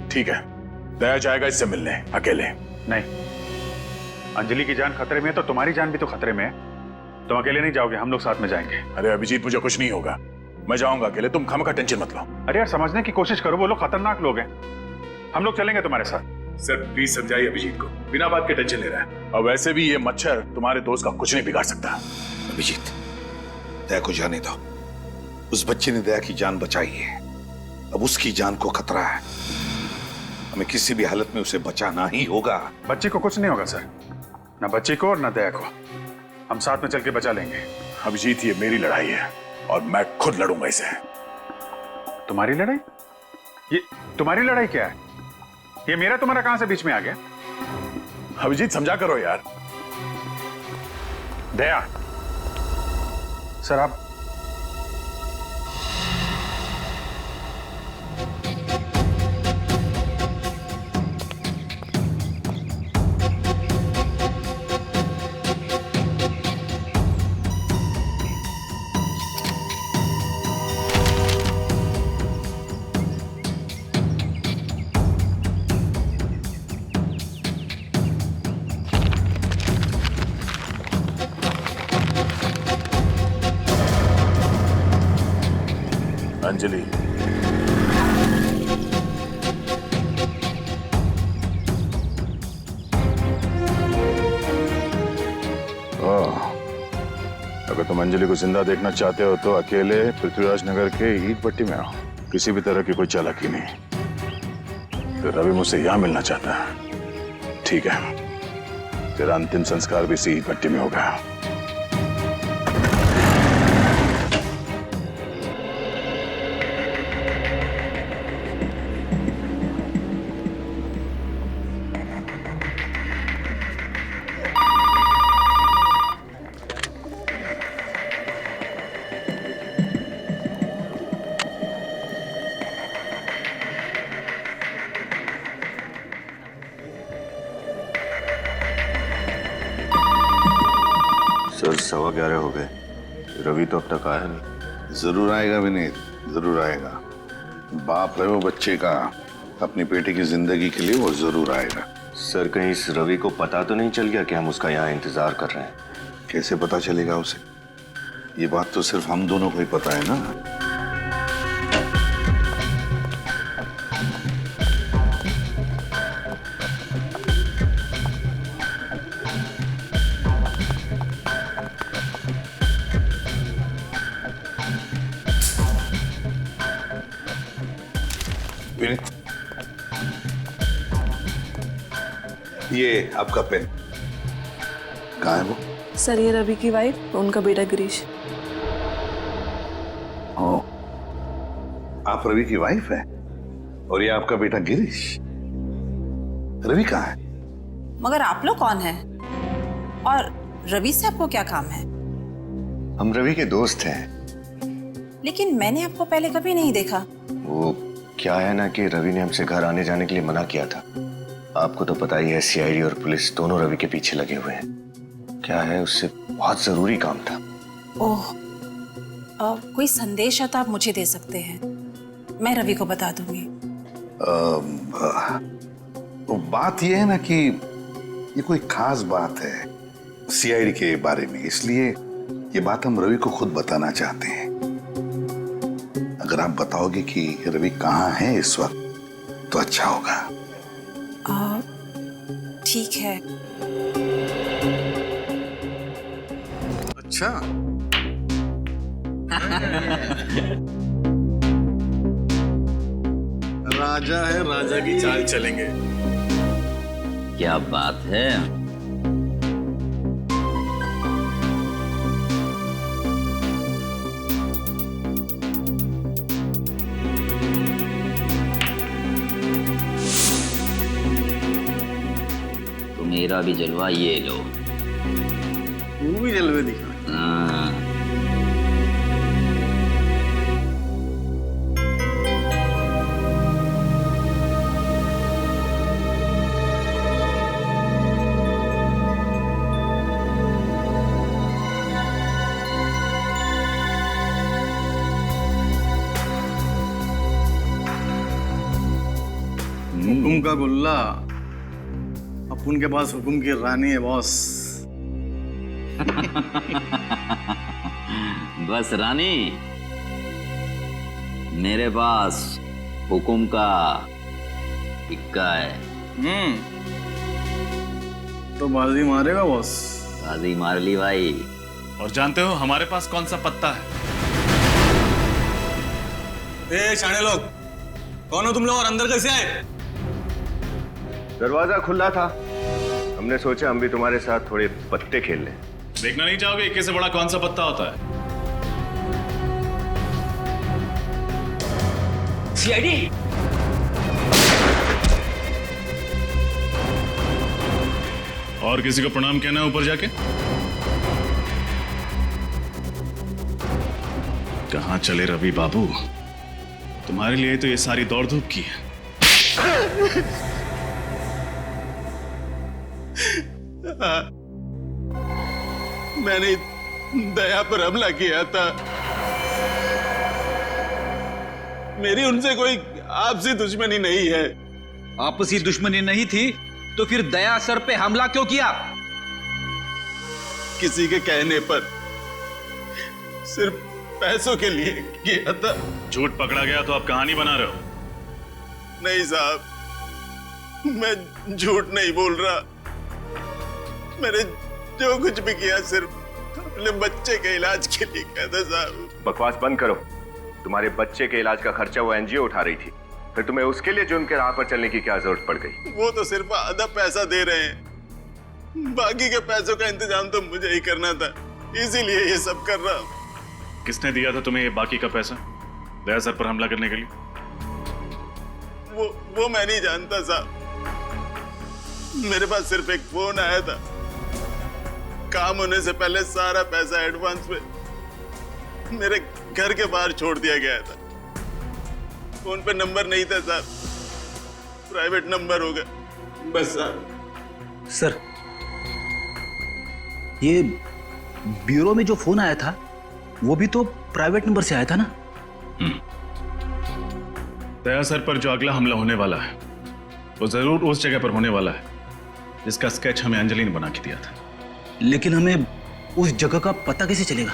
ठीक है, दया जाएगा इससे मिलने अकेले। नहीं, अंजलि की जान खतरे में है तो तुम्हारी जान भी तो खतरे में है। तुम अकेले नहीं जाओगे, हम लोग साथ में जाएंगे। अरे अभिजीत, मुझे कुछ नहीं होगा, मैं जाऊंगा अकेले, तुम खामखा टेंशन मत लो। अरे यार, समझने की कोशिश करो, वो लोग खतरनाक लोग हैं। हम लोग चलेंगे तुम्हारे साथ। सर प्लीज समझाइए अभिजीत को, बिना बात के टेंशन ले रहा है। और वैसे भी ये मच्छर तुम्हारे दोस्त का कुछ नहीं बिगाड़ सकता। अभिजीत, दया को जाने दो। उस बच्चे ने दया की जान बचाई है, अब उसकी जान को खतरा है। हमें किसी भी हालत में उसे बचाना ही होगा। बच्चे को कुछ नहीं होगा सर, ना बच्चे को और ना दया को। हम साथ में चल के बचा लेंगे। अभिजीत, ये मेरी लड़ाई है और मैं खुद लड़ूंगा इसे। तुम्हारी लड़ाई? ये तुम्हारी लड़ाई क्या है? ये मेरा तुम्हारा कहां से बीच में आ गया? अभिजीत समझा करो यार। दया, सर आप अंजलि, अगर तुम अंजलि को जिंदा देखना चाहते हो तो अकेले पृथ्वीराज नगर के ईट भट्टी में आओ। किसी भी तरह की कोई चालाकी नहीं। तो रवि मुझसे यहां मिलना चाहता है, ठीक है, तेरा अंतिम संस्कार भी इसी ईट भट्टी में होगा। सर 11:15 हो गए, रवि तो अब तक आया नहीं। जरूर आएगा विनीत, जरूर आएगा। बाप है वो बच्चे का, अपनी बेटे की जिंदगी के लिए वो जरूर आएगा। सर कहीं इस रवि को पता तो नहीं चल गया कि हम उसका यहाँ इंतजार कर रहे हैं? कैसे पता चलेगा उसे? ये बात तो सिर्फ हम दोनों को ही पता है ना। विनीत, ये आपका पेन। कहाँ है वो? सर ये रवि की वाइफ, उनका बेटा गिरीश। ओ, आप रवि की वाइफ है और ये आपका बेटा गिरीश। रवि कहाँ है? मगर आप लोग कौन हैं? और रवि से आपको क्या काम है? हम रवि के दोस्त हैं। लेकिन मैंने आपको पहले कभी नहीं देखा। वो क्या है ना कि रवि ने हमसे घर आने जाने के लिए मना किया था। आपको तो पता ही है, सीआईडी और पुलिस दोनों रवि के पीछे लगे हुए हैं। क्या है, उससे बहुत जरूरी काम था। ओह, कोई संदेश है तो आप मुझे दे सकते हैं, मैं रवि को बता दूंगी। तो बात यह है ना कि ये कोई खास बात है सीआईडी के बारे में, इसलिए ये बात हम रवि को खुद बताना चाहते हैं। अगर आप बताओगे कि रवि कहाँ है इस वक्त तो अच्छा होगा। ठीक है। अच्छा राजा है, राजा की चाल चलेंगे। क्या बात है। तो मेरा भी जलवा ये लो। तू भी जलवे दिखा। हाँ। हुकुम का गुल्ला, अपन के पास हुकुम की रानी है बॉस। बस रानी, मेरे पास हुकुम का इक्का है। तो बाजी मारेगा बॉस? बाजी मार ली भाई। और जानते हो हमारे पास कौन सा पत्ता है? ए शाणे लोग, कौन हो तुम लोग और अंदर कैसे आए? दरवाजा खुला था, हमने सोचा हम भी तुम्हारे साथ थोड़े पत्ते खेल लें। देखना नहीं चाहोगे इक्के से बड़ा कौन सा पत्ता होता है? सीआईडी। और किसी को प्रणाम कहना है ऊपर जाके? कहां चले रवि बाबू, तुम्हारे लिए तो ये सारी दौड़ धूप की है। मैंने दया पर हमला किया था। मेरी उनसे कोई आपसी दुश्मनी नहीं है। आपसी दुश्मनी नहीं थी तो फिर दया सर पे हमला क्यों किया? किसी के कहने पर, सिर्फ पैसों के लिए किया था। झूठ पकड़ा गया तो आप कहानी बना रहे हो? नहीं साहब, मैं झूठ नहीं बोल रहा। मैंने जो कुछ भी किया सिर्फ अपने बच्चे के इलाज के लिए किया था साहब। बकवास बंद करो। तुम्हारे बच्चे के इलाज का खर्चा वो एनजीओ उठा रही थी, फिर तुम्हें उसके लिए जुर्म के राह पर चलने की क्या जरूरत पड़ गई? वो तो सिर्फ आधा पैसा दे रहे हैं, बाकी के पैसों का इंतजाम तो मुझे ही करना था, इसीलिए ये सब कर रहा हूं। किसने दिया था तुम्हें ये बाकी का पैसा दया सर पर हमला करने के लिए? वो मैं नहीं जानता साहब। मेरे पास सिर्फ एक फोन आया था, काम होने से पहले सारा पैसा एडवांस में मेरे घर के बाहर छोड़ दिया गया था। फोन पे नंबर नहीं था साहब, प्राइवेट नंबर होगा बस साहब। सर, ये ब्यूरो में जो फोन आया था वो भी तो प्राइवेट नंबर से आया था ना? दया सर पर जो अगला हमला होने वाला है वो जरूर उस जगह पर होने वाला है जिसका स्केच हमें अंजलि ने बना के दिया था। लेकिन हमें उस जगह का पता कैसे चलेगा?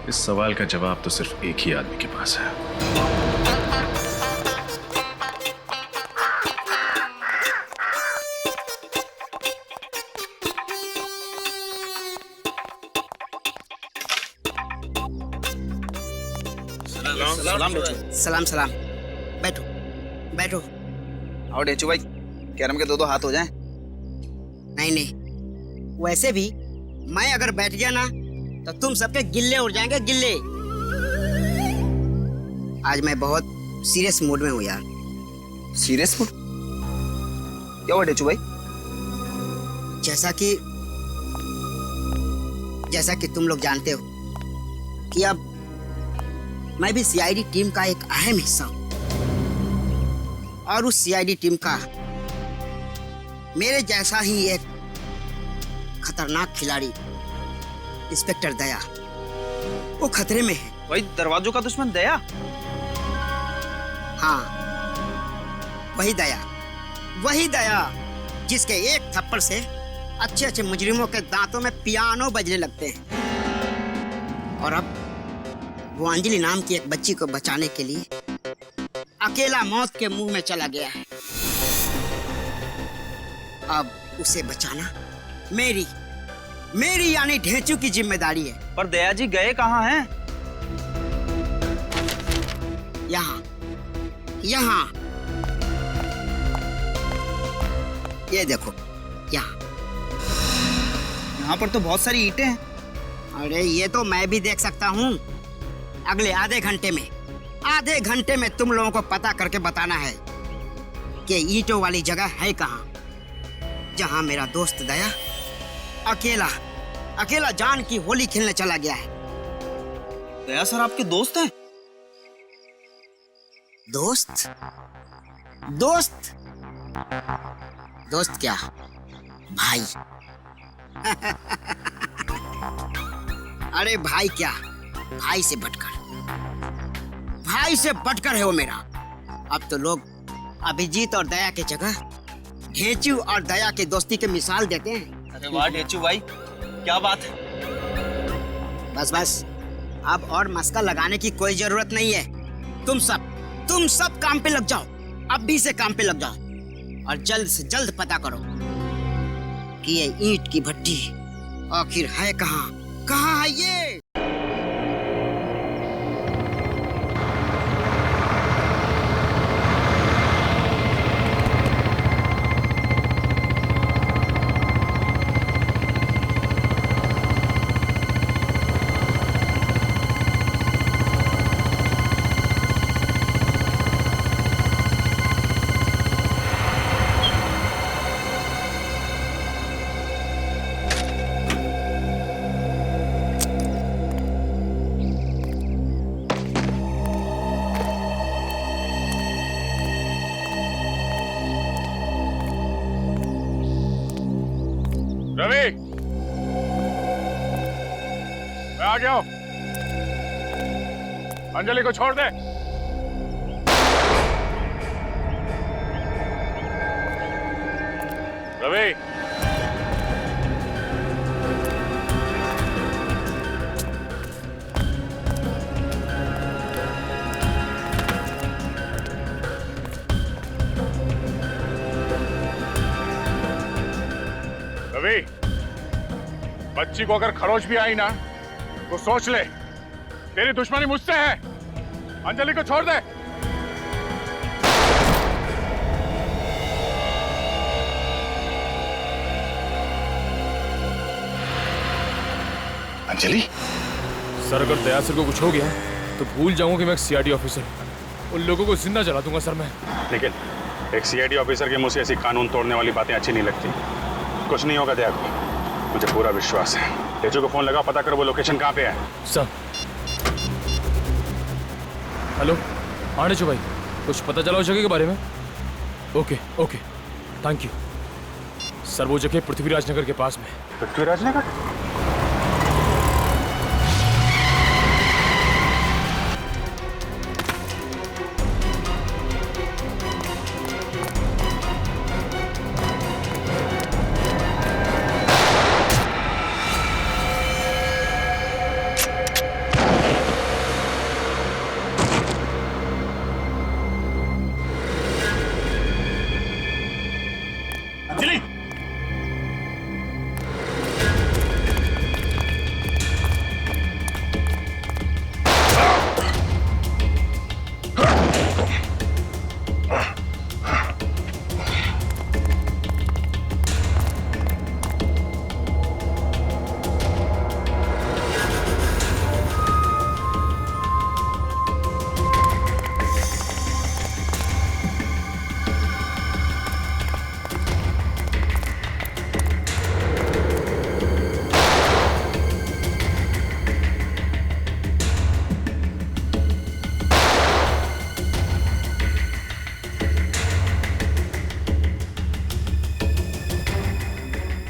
इस सवाल का जवाब तो सिर्फ एक ही आदमी के पास है। सलाम सलाम। बैठो बैठो। और डेचू भाई, कैरम के दो हाथ हो जाएं। नहीं नहीं, वैसे भी मैं अगर बैठ गया ना तो तुम सबके गिल्ले उड़ जाएंगे, गिल्ले। आज मैं बहुत सीरियस मूड में हूँ यार। Serious mood? क्या हुआ डेचू भाई? जैसा कि तुम लोग जानते हो कि अब मैं भी सीआईडी टीम का एक अहम हिस्सा हूं, और उस सीआईडी टीम का मेरे जैसा ही एक खतरनाक खिलाड़ी इंस्पेक्टर दया, वो खतरे में है। वही दरवाजों का दुश्मन दया? हाँ, वही दया जिसके एक थप्पड़ से अच्छे अच्छे मुजरिमों के दांतों में पियानो बजने लगते हैं। और अब वो अंजलि नाम की एक बच्ची को बचाने के लिए अकेला मौत के मुंह में चला गया है। अब उसे बचाना मेरी यानी ढेंचू की जिम्मेदारी है। पर दया जी गए कहाँ हैं? यहाँ, ये देखो यहाँ। यहाँ पर तो बहुत सारी ईंटें हैं। अरे ये तो मैं भी देख सकता हूँ। अगले आधे घंटे में तुम लोगों को पता करके बताना है कि ईंटों वाली जगह है कहाँ, जहाँ मेरा दोस्त दया अकेला जान की होली खेलने चला गया है। दया सर आपके दोस्त हैं? दोस्त क्या भाई? अरे भाई क्या, भाई से बढ़कर है वो मेरा। अब तो लोग अभिजीत और दया की जगह ढेंचू और दया की दोस्ती की मिसाल देते हैं। अरे वाह ढेंचू भाई, क्या बात है। बस अब और मस्का लगाने की कोई जरूरत नहीं है। तुम सब काम पे लग जाओ, अभी से काम पे लग जाओ और जल्द से जल्द पता करो कि ये ईंट की भट्टी आखिर है कहाँ है ये। रवि, मैं आ गया हूं। अंजलि को छोड़ दे। रवि, रवि, बच्ची को अगर खरोच भी आई ना तो सोच ले, तेरी दुश्मनी मुझसे है। अंजलि को छोड़ दे। अंजलि? सर अगर दया सर को कुछ हो गया तो भूल जाऊंगा कि मैं एक सीआईडी ऑफिसर हूं। उन लोगों को जिंदा जला दूंगा सर मैं। लेकिन एक सीआईडी ऑफिसर के मुंह से ऐसी कानून तोड़ने वाली बातें अच्छी नहीं लगती। कुछ नहीं होगा दया को, मुझे पूरा विश्वास है। तेजू को फोन लगा, पता कर वो लोकेशन कहाँ पे है। सर। हेलो आनेचो भाई, कुछ पता चला उस जगह के बारे में? Okay thank you sir. वो जगह पृथ्वीराज नगर के पास में। पृथ्वीराज नगर?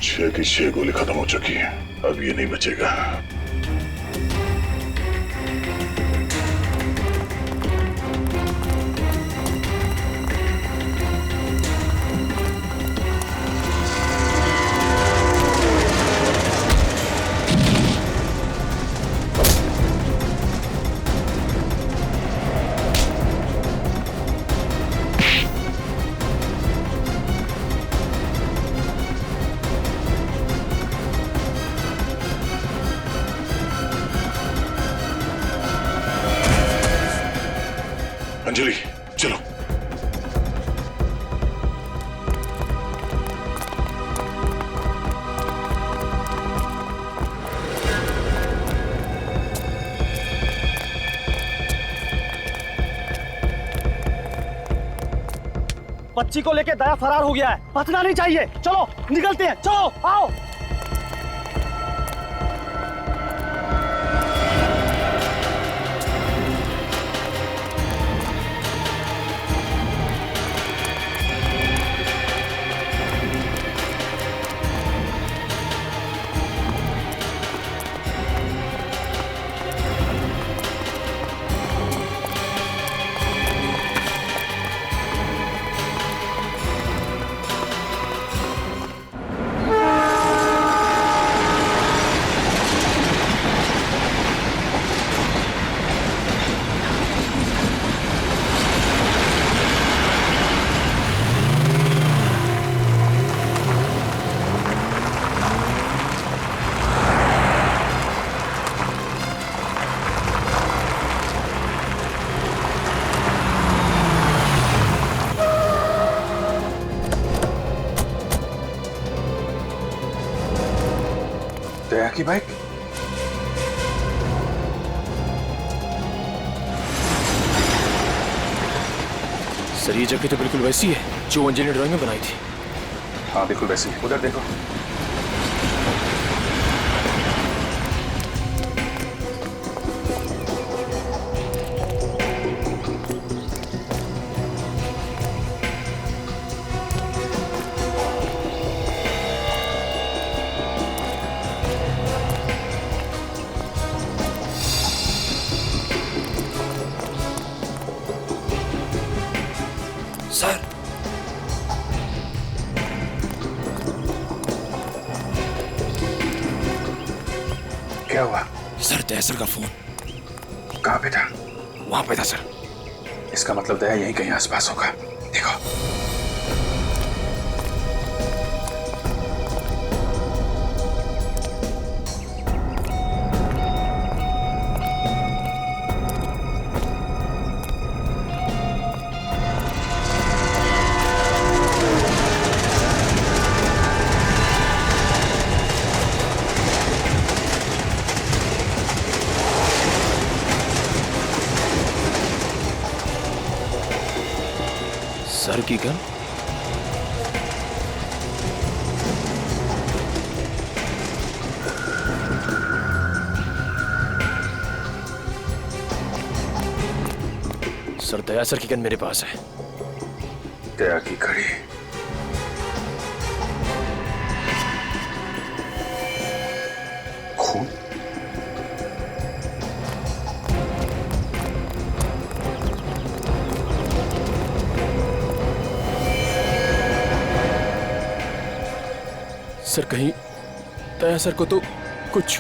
छह की छह गोली खत्म हो चुकी है, अब ये नहीं बचेगा। अंजलि चलो। बच्ची को लेके दया फरार हो गया है, बचना नहीं चाहिए। चलो निकलते हैं, चलो आओ। दया की बाइक? सर ये जगह तो बिल्कुल वैसी है जो अंजलि ने ड्राइंग में बनाई थी। हाँ बिल्कुल वैसी, उधर देखो। सर क्या हुआ? सर तहसील का फोन। कहाँ पे था? वहां पे था सर। इसका मतलब दया यहीं कहीं आसपास होगा। देखो सर की गन। सर दया सर की गन मेरे पास है। दया की घड़ी। खून। सर कहीं दया सर को तो कुछ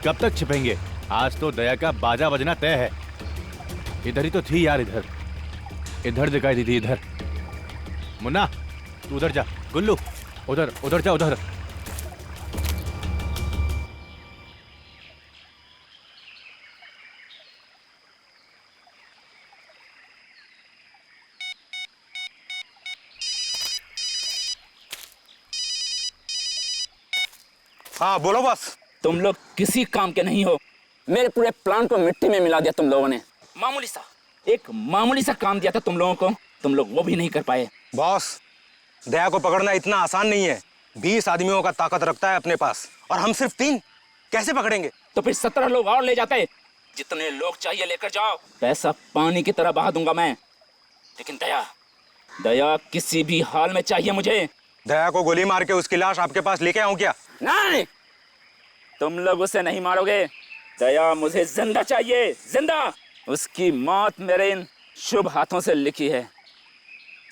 कब तक छिपेंगे? आज तो दया का बाजा बजना तय है। इधर ही तो थी यार, इधर दिखाई दी थी, इधर। मुन्ना तू उधर जा, गुल्लू उधर जा, उधर। हाँ बोलो बस। तुम लोग किसी काम के नहीं हो। मेरे पूरे प्लान को मिट्टी में मिला दिया तुम लोगों ने। एक मामूली सा काम दिया था तुम लोगों को, तुम लोग वो भी नहीं कर पाए। बॉस, दया को पकड़ना इतना आसान नहीं है। 20 आदमियों का ताकत रखता है अपने पास और हम सिर्फ 3 कैसे पकड़ेंगे? तो फिर 17 लोग और ले जाते। जितने लोग चाहिए लेकर जाओ, पैसा पानी की तरह बहा दूंगा मैं। लेकिन दया किसी भी हाल में चाहिए मुझे। दया को गोली मार के उसकी लाश आपके पास लेके आऊं क्या? नहीं, तुम लोग उसे नहीं मारोगे। दया मुझे जिंदा चाहिए, जिंदा। उसकी मौत मेरे इन शुभ हाथों से लिखी है।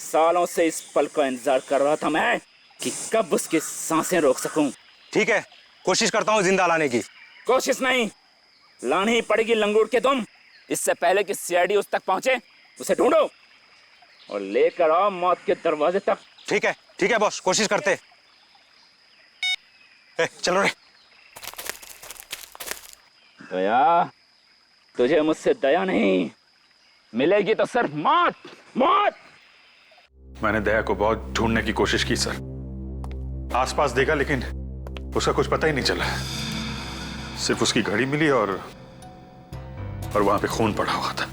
सालों से इस पल का इंतजार कर रहा था मैं कि कब उसकी सांसें रोक सकूं। ठीक है, कोशिश करता हूं जिंदा लाने की। कोशिश नहीं, लानी ही पड़ेगी लंगूर के तुम। इससे पहले कि सीआईडी उस तक पहुंचे, उसे ढूंढो और लेकर आओ मौत के दरवाजे तक। ठीक है बॉस, कोशिश करते। चलो रे। दया, तुझे मुझसे दया नहीं मिलेगी तो सिर्फ मौत, मौत। मैंने दया को बहुत ढूंढने की कोशिश की सर, आसपास देखा, लेकिन उसका कुछ पता ही नहीं चला। सिर्फ उसकी घड़ी मिली और वहां पे खून पड़ा हुआ था।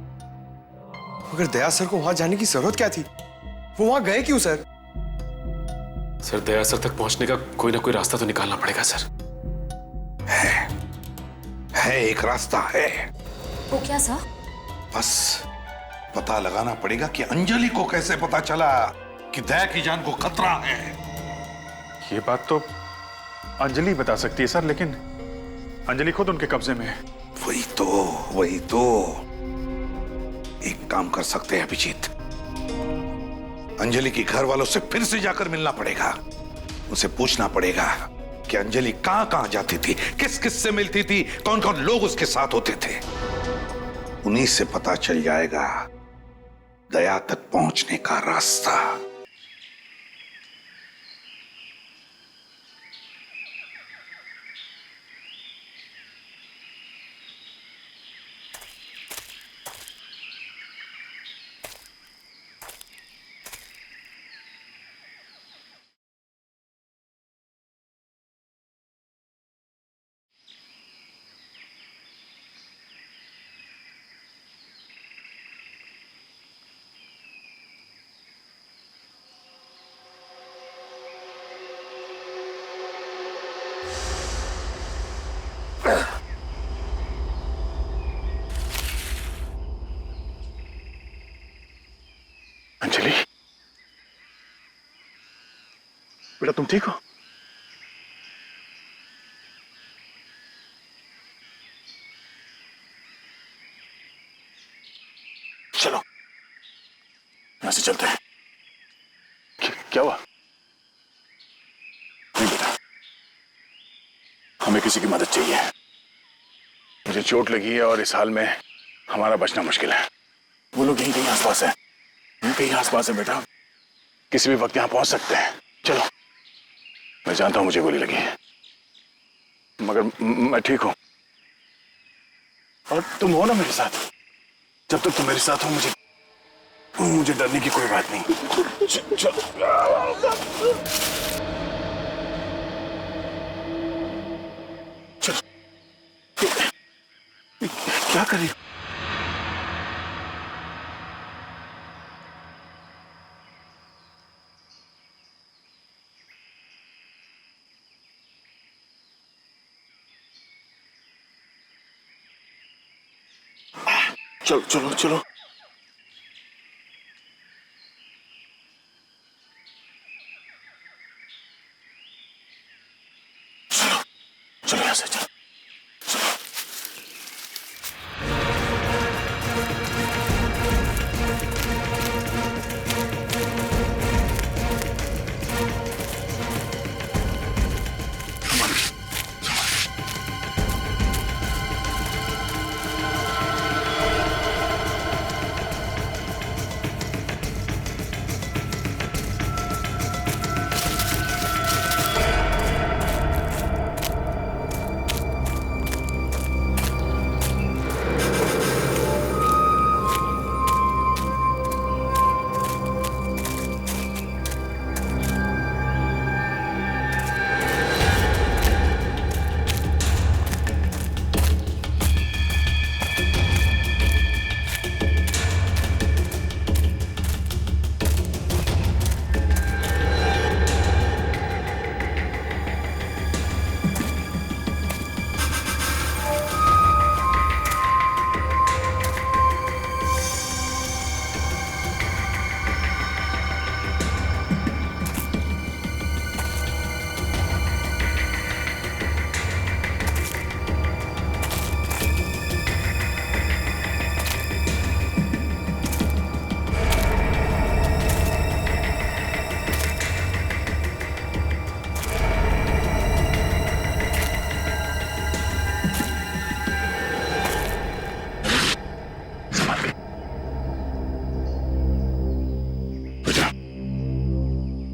मगर दया सर को वहां जाने की जरूरत क्या थी? वो वहां गए क्यों सर? सर, दया सर तक पहुंचने का कोई ना कोई रास्ता तो निकालना पड़ेगा सर। है एक रास्ता है। वो क्या सर? बस पता लगाना पड़ेगा कि अंजलि को कैसे पता चला कि दया की जान को खतरा है। ये बात तो अंजलि बता सकती है सर, लेकिन अंजलि खुद उनके कब्जे में है। वही तो एक काम कर सकते हैं अभिजीत, अंजलि के घर वालों से फिर से जाकर मिलना पड़ेगा। उसे पूछना पड़ेगा कि अंजलि कहां कहां जाती थी, किस किस से मिलती थी, कौन कौन लोग उसके साथ होते थे। उन्हीं से पता चल जाएगा दया तक पहुंचने का रास्ता। अंजलि, बेटा तुम ठीक हो? चलो यहां से चलते हैं। क्या हुआ? नहीं बेटा, हमें किसी की मदद चाहिए। मुझे चोट लगी है और इस हाल में हमारा बचना मुश्किल है। वो लोग यहीं कहीं आसपास है, कहीं आसपास है बेटा, किसी भी वक्त यहां पहुंच सकते हैं। चलो, मैं जानता हूं मुझे गोली लगी है, मगर मैं ठीक हूं और तुम हो ना मेरे साथ। जब तक तुम मेरे साथ हो मुझे डरने की कोई बात नहीं। चलो क्या कर रही हो? चलो चलो चलो। चलो यहाँ से चलो।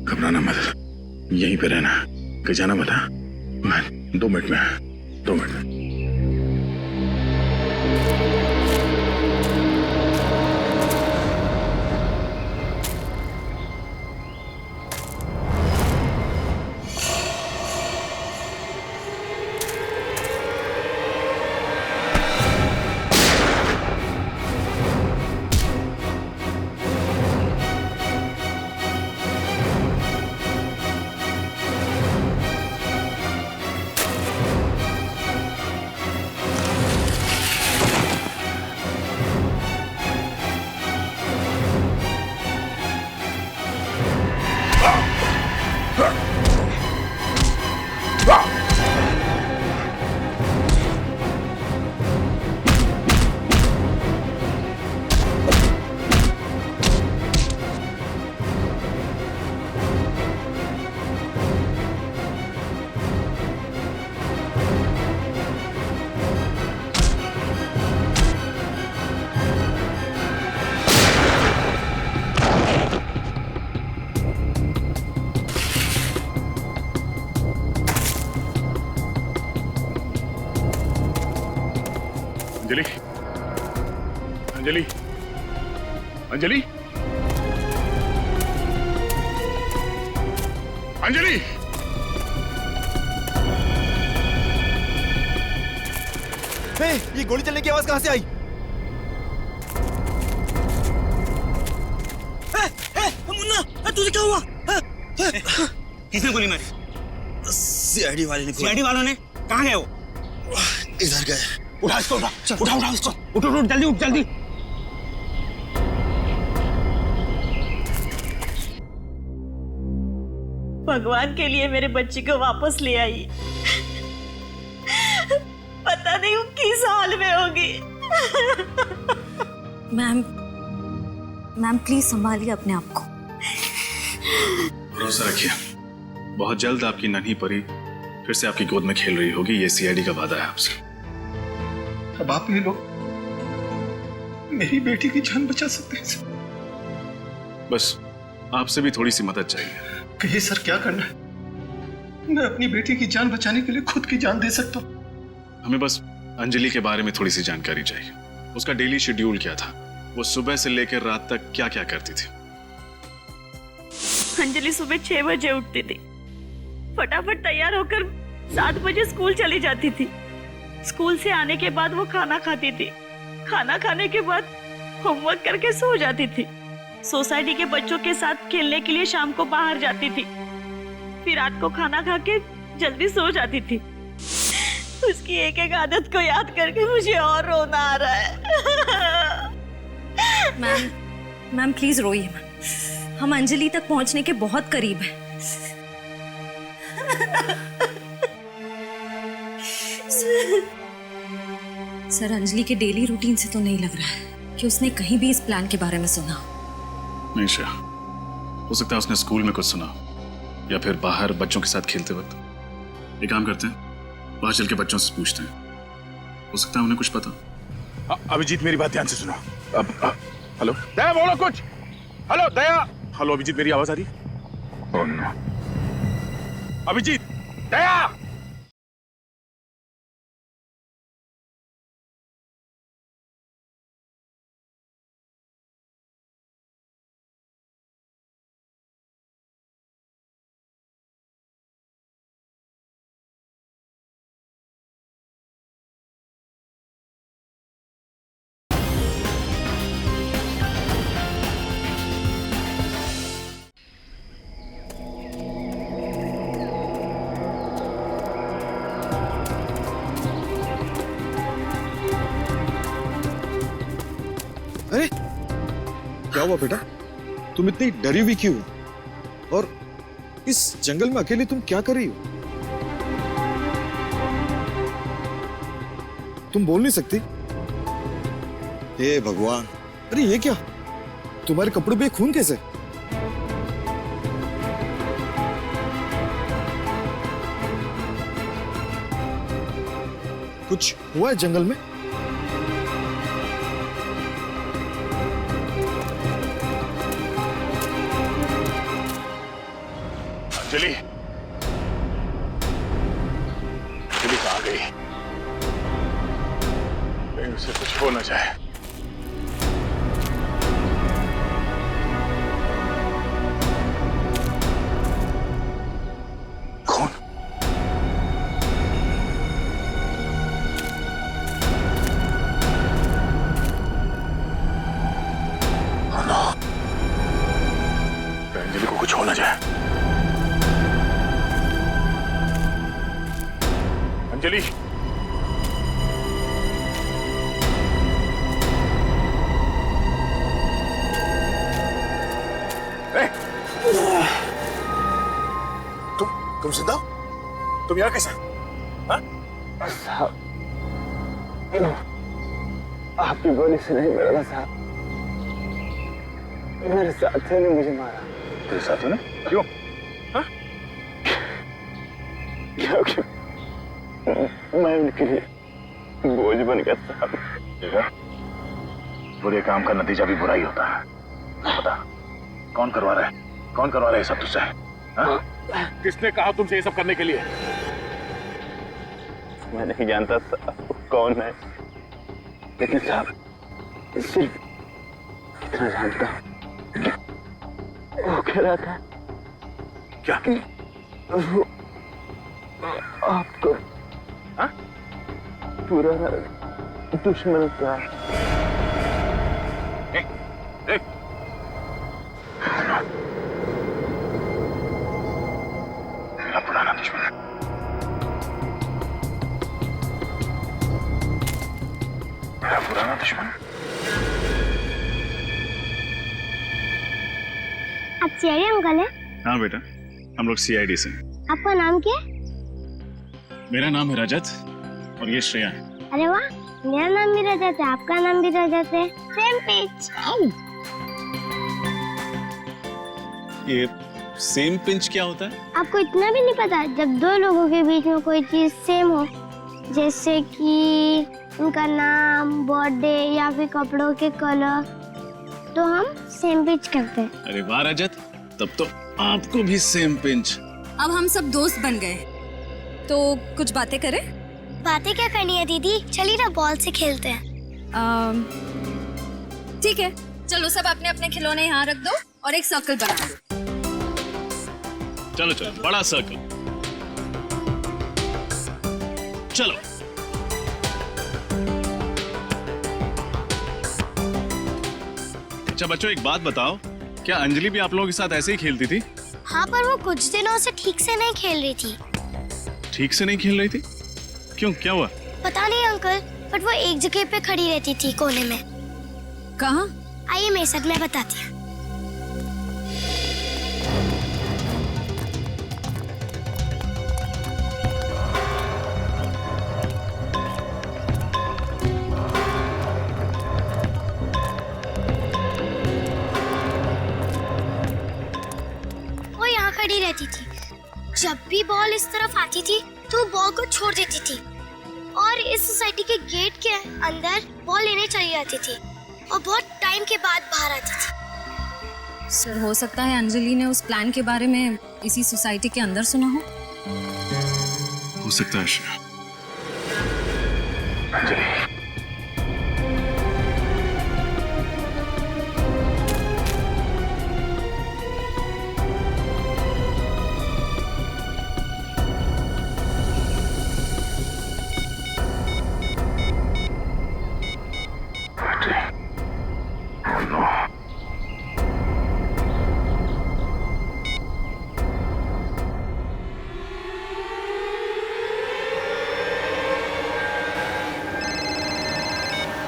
घबराना मत, यहीं पे रहना, कहीं जाना मत। मैं 2 मिनट में, 2 मिनट में। अंजलि, अंजलि, अंजलि, अंजलि, ये गोली चलने की आवाज कहां से आई? मुन्ना, तुझे क्या हुआ? किसने गोली मारी? सीआईडी वाले ने। सीआईडी वालों ने? कहाँ गए वो? इधर गए। उठा इसको, उठा इसको, उठ जल्दी, उठ जल्दी। भगवान के लिए मेरे बच्चे को वापस ले आई। पता नहीं वो किस हाल में होगी। मैम प्लीज संभालिए अपने आप को। भरोसा रखिए, बहुत जल्द आपकी नन्ही परी फिर से आपकी गोद में खेल रही होगी। ये सीआईडी का वादा है आपसे। अब आप ये लोग मेरी बेटी की जान बचा सकते हैं। बस आपसे भी थोड़ी सी मदद चाहिए। कहिए सर, क्या करना है? मैं अपनी बेटी की जान बचाने के लिए खुद की जान दे सकता हूँ। हमें बस अंजलि के बारे में थोड़ी सी जानकारी चाहिए। उसका डेली शेड्यूल क्या था? वो सुबह से लेकर रात तक क्या क्या करती थी? अंजलि सुबह 6 बजे उठती थी, फटाफट तैयार होकर 7 बजे स्कूल चली जाती थी। स्कूल से आने के बाद वो खाना खाती थी। खाना खाने के बाद होमवर्क करके सो जाती थी। सोसाइटी के बच्चों के साथ खेलने के लिए शाम को बाहर जाती थी। फिर रात को खाना खा के जल्दी सो जाती थी। उसकी एक एक आदत को याद करके मुझे और रोना आ रहा है। मैम प्लीज रोइए मत। हम अंजलि तक पहुंचने के बहुत करीब हैं। सर, अंजलि के डेली रूटीन से तो नहीं लग रहा है कि उसने कहीं भी इस प्लान के बारे में सुना। नहीं श्रेया, हो सकता है उसने स्कूल में कुछ सुना या फिर बाहर बच्चों के साथ खेलते वक्त। एक काम करते हैं, बाहर चल के बच्चों से पूछते हैं, हो सकता है उन्हें कुछ पता। अभिजीत, मेरी बात ध्यान से सुनो। हेलो दया, बोलो कुछ। हेलो दया। हेलो अभिजीत, मेरी आवाज आ रही है? अभिजीत, दया। अरे क्या हुआ बेटा, तुम इतनी डरी हुई क्यों? और इस जंगल में अकेले तुम क्या कर रही हो? तुम बोल नहीं सकती? हे भगवान, अरे ये क्या, तुम्हारे कपड़ों पे खून कैसे? कुछ हुआ है जंगल में? अंजलि, अंजलि कहाँ गई? कहीं उसे कुछ हो न जाए। कौन? अंजलि को कुछ हो न जाए। अंजलि, तुम जिंदा हो? तुम यहाँ कैसे? साहब, आपकी गोली से नहीं मरा साहब, मेरे साथियों ने मुझे मारा। तेरे साथियों ने? क्यों? क्योंकि मैं उनके लिए बोझ बन गया साहब। देखा, बुरे काम का नतीजा भी बुरा ही होता है। बता, कौन करवा रहा है? कौन करवा रहा है सब तुझसे? किसने कहा तुमसे ये सब करने के लिए? मैं नहीं जानता साहब कौन है, लेकिन साहब सिर्फ इतना जानता हूं, वो कह रहा था क्या? वो आपको पुराना दुश्मन था। मेरा पुराना दुश्मन? मेरा पुराना दुश्मन? आप सीआईडी अंकल हैं? हाँ बेटा, हम लोग सीआईडी से। आपका नाम क्या है? मेरा नाम है रजत और ये श्रेया है। अरे वाह, मेरा नाम भी रजत है, आपका नाम भी रजत है। Same pinch. ये सेम पिंच क्या होता है? आपको इतना भी नहीं पता? जब दो लोगों के बीच में कोई चीज सेम हो, जैसे कि उनका नाम, बर्थडे या फिर कपड़ों के कलर, तो हम सेम पिंच करते हैं। अरे वाह रजत, तब तो आपको भी सेम पिंच। अब हम सब दोस्त बन गए, तो कुछ बातें करें? बातें क्या करनी है दीदी, चलिए ना बॉल से खेलते हैं। ठीक है, चलो सब अपने अपने खिलौने यहाँ रख दो और एक सर्कल बना दो। चलो चलो, बड़ा सर्कल। चलो। अच्छा बच्चों, एक बात बताओ, क्या अंजलि भी आप लोगों के साथ ऐसे ही खेलती थी? हाँ, पर वो कुछ दिनों से ठीक से नहीं खेल रही थी। ठीक से नहीं खेल रही थी? क्यों, क्या हुआ? पता नहीं अंकल, बट वो एक जगह पे खड़ी रहती थी कोने में। कहाँ? आइए मेरे साथ, मैं बताती हूँ। वो यहाँ खड़ी रहती थी। जब भी बॉल इस तरफ आती थी तो बॉल को छोड़ देती थी और इस सोसाइटी के गेट के अंदर बॉल लेने चली जाती थी और बहुत टाइम के बाद बाहर आती थी। सर, हो सकता है अंजलि ने उस प्लान के बारे में इसी सोसाइटी के अंदर सुना हो सकता है श्रेया। अंजलि,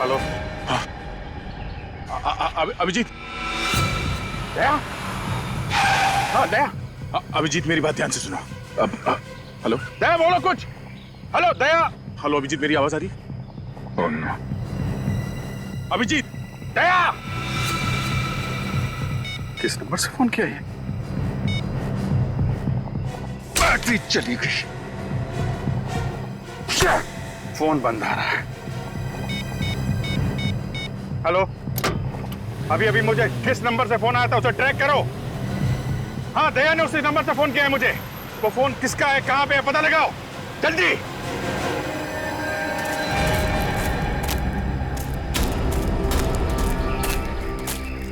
हेलो। हाँ, अभिजीत। दया? हाँ दया। अभिजीत, मेरी बात ध्यान से सुनो। हेलो दया, बोलो कुछ। हेलो दया। हेलो अभिजीत, मेरी आवाज आ रही? Oh no. अभिजीत, दया। किस नंबर से फोन किया ये? बैटरी चली गई, फोन बंद आ रहा है। हेलो, अभी मुझे किस नंबर से फोन आया था उसे ट्रैक करो। हाँ, दया ने उसी नंबर से फोन किया है मुझे। वो फोन किसका है, कहां पे है, पता लगाओ जल्दी।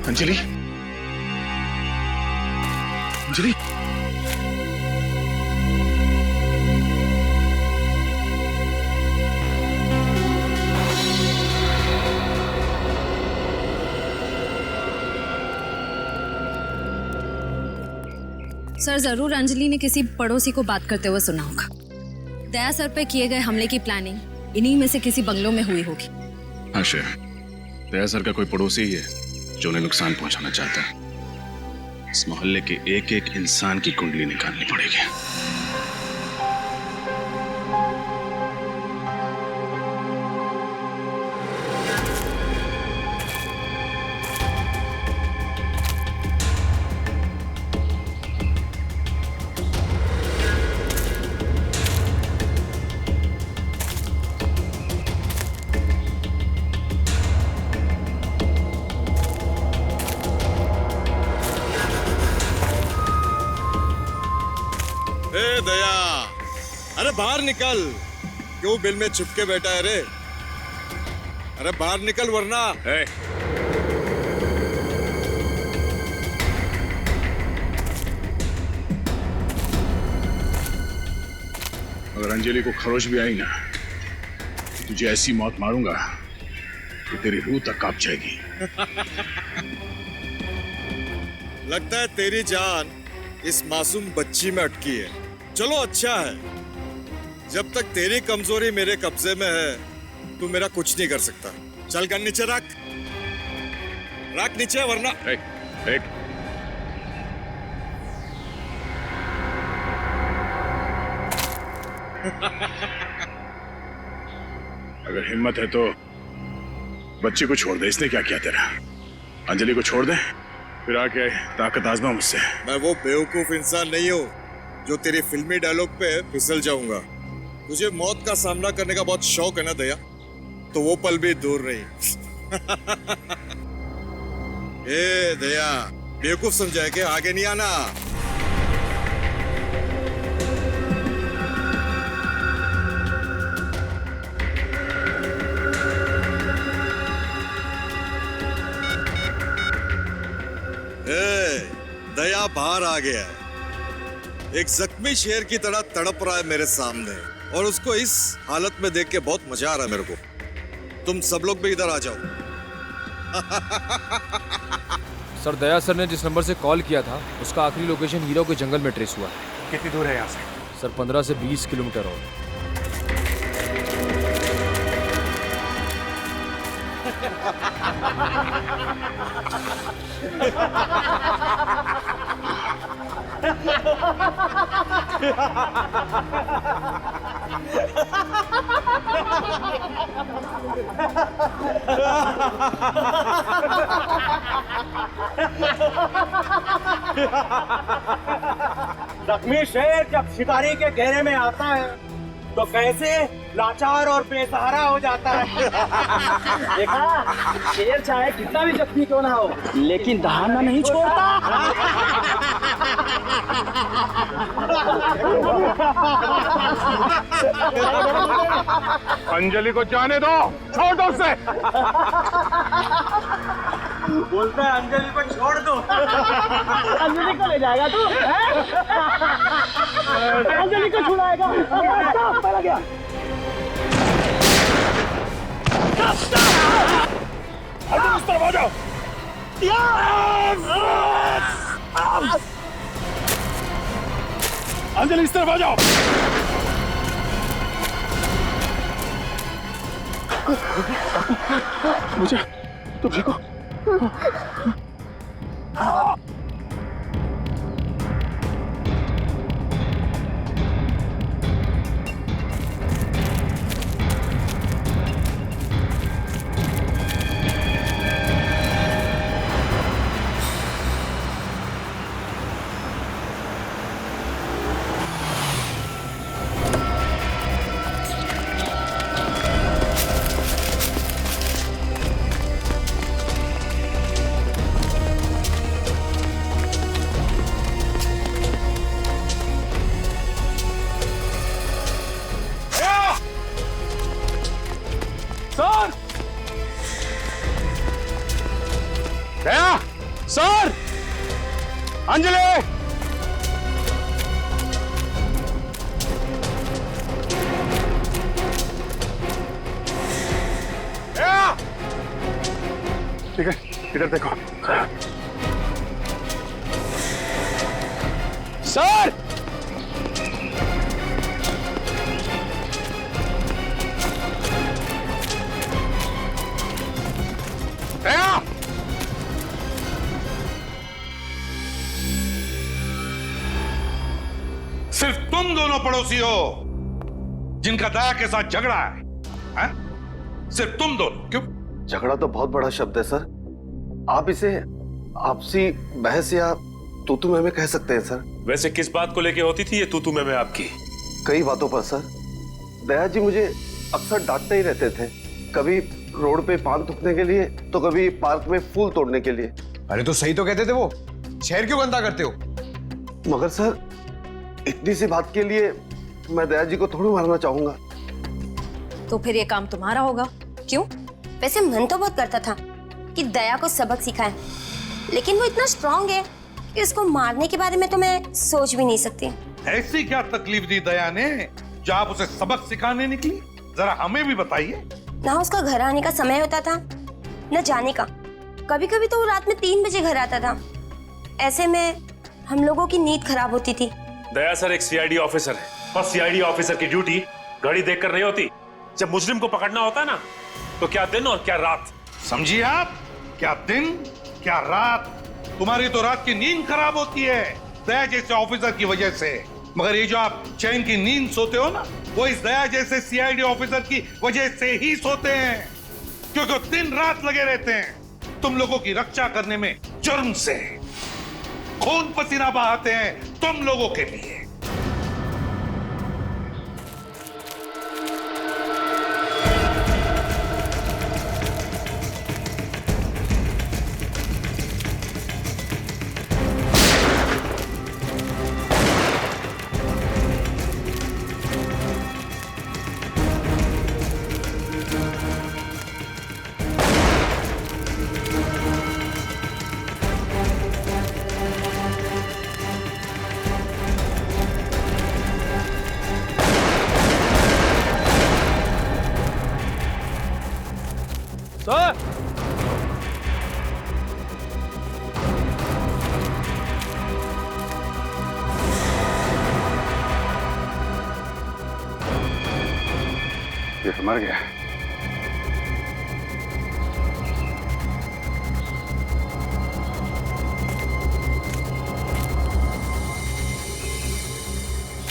अंजलि, अंजलि, सर, जरूर अंजलि ने किसी पड़ोसी को बात करते हुए सुना होगा। दया सर पे किए गए हमले की प्लानिंग इन्हीं में से किसी बंगलों में हुई होगी। हाँ श्रेया, दया सर का कोई पड़ोसी ही है जो उन्हें नुकसान पहुंचाना चाहता है। इस मोहल्ले के एक एक इंसान की कुंडली निकालनी पड़ेगी। दया, अरे बाहर निकल। क्यों बिल में छुपके बैठा है रे? अरे बाहर निकल वरना। अगर अंजलि को खरोच भी आई ना, तो तुझे ऐसी मौत मारूंगा कि तेरी रूह तक कांप जाएगी। लगता है तेरी जान इस मासूम बच्ची में अटकी है। चलो अच्छा है, जब तक तेरी कमजोरी मेरे कब्जे में है तू मेरा कुछ नहीं कर सकता। चल कर नीचे रख नीचे वरना। अगर हिम्मत है तो बच्ची को छोड़ दे। इसने क्या किया तेरा? अंजलि को छोड़ दे, फिर आके ताकत आजमा मुझसे। मैं वो बेवकूफ इंसान नहीं हूँ जो तेरी फिल्मी डायलॉग पे फिसल जाऊंगा। तुझे मौत का सामना करने का बहुत शौक है ना दया, तो वो पल भी दूर नहीं। ए दया, बेवकूफ समझाए के आगे नहीं आना। दया बाहर आ गया है, एक जख्मी शेर की तरह तड़प रहा है मेरे सामने। और उसको इस हालत में देख के बहुत मजा आ रहा है मेरे को। तुम सब लोग भी इधर आ जाओ। सर, दया सर ने जिस नंबर से कॉल किया था उसका आखिरी लोकेशन हीरो के जंगल में ट्रेस हुआ है। कितनी दूर है यहाँ से? सर 15 से 20 किलोमीटर और। जख्मी शेर जब शिकारी के घेरे में आता है तो कैसे लाचार और बेसहारा हो जाता है। देखा, शेर चाहे कितना भी जख्मी क्यों ना हो लेकिन दहाड़ना नहीं छोड़ता। अंजलि को जाने दो, छोड़ दो उसे। बोलता है अंजलि को छोड़ दो। अंजलि को ले जाएगा तू? अंजलि को छुड़ाएगा? पड़ गया। इस तरफ आ जाओ। अंजलि इस तरफ आ जाओ। मुझे तुम ठीक हो? सर! अंजलि! ठीक है, इधर देखो। सर! सिर्फ तुम दोनों पड़ोसी हो जिनका दया के साथ झगड़ा है, हैं? सिर्फ तुम दोनों। क्यों? झगड़ा तो बहुत बड़ा शब्द है सर। आप इसे आपसी बहस या तू मैं कह सकते हैं सर। वैसे किस बात को लेके होती थी ये तू मैं आपकी? कई बातों पर सर। दया जी मुझे अक्सर डांटते ही रहते थे, कभी रोड पे पान थूकने के लिए तो कभी पार्क में फूल तोड़ने के लिए। अरे तो सही तो कहते थे वो, शहर क्यों गंदा करते हो? मगर सर इतनी सी बात के लिए मैं दया जी को थोड़ी मारना चाहूंगा। तो फिर ये काम तुम्हारा होगा। क्यों? वैसे मन तो बहुत करता था कि दया को सबक सिखाएं, लेकिन वो इतना स्ट्रांग है कि उसको मारने के बारे में तो मैं सोच भी नहीं सकती। ऐसी क्या तकलीफ दी दया ने जो आप उसे सबक सिखाने निकली? जरा हमें भी बताइए। ना उसका घर आने का समय होता था न जाने का। कभी कभी तो वो रात में 3 बजे घर आता था। ऐसे में हम लोगों की नींद खराब होती थी। दया सर एक सीआईडी ऑफिसर है, बस सीआईडी ऑफिसर की ड्यूटी घड़ी देखकर नहीं होती। जब मुजरिम को पकड़ना होता है ना, तो क्या दिन और क्या रात। समझिए आप, क्या दिन क्या रात। तुम्हारी तो रात की नींद खराब होती है दया जैसे ऑफिसर की वजह से, मगर ये जो आप चैन की नींद सोते हो ना, वो इस दया जैसे सीआईडी ऑफिसर की वजह से ही सोते हैं, क्योंकि वो दिन रात लगे रहते हैं तुम लोगों की रक्षा करने में। जुर्म से खून पसीना बहाते हैं तुम लोगों के लिए। सर ये तो मर गया।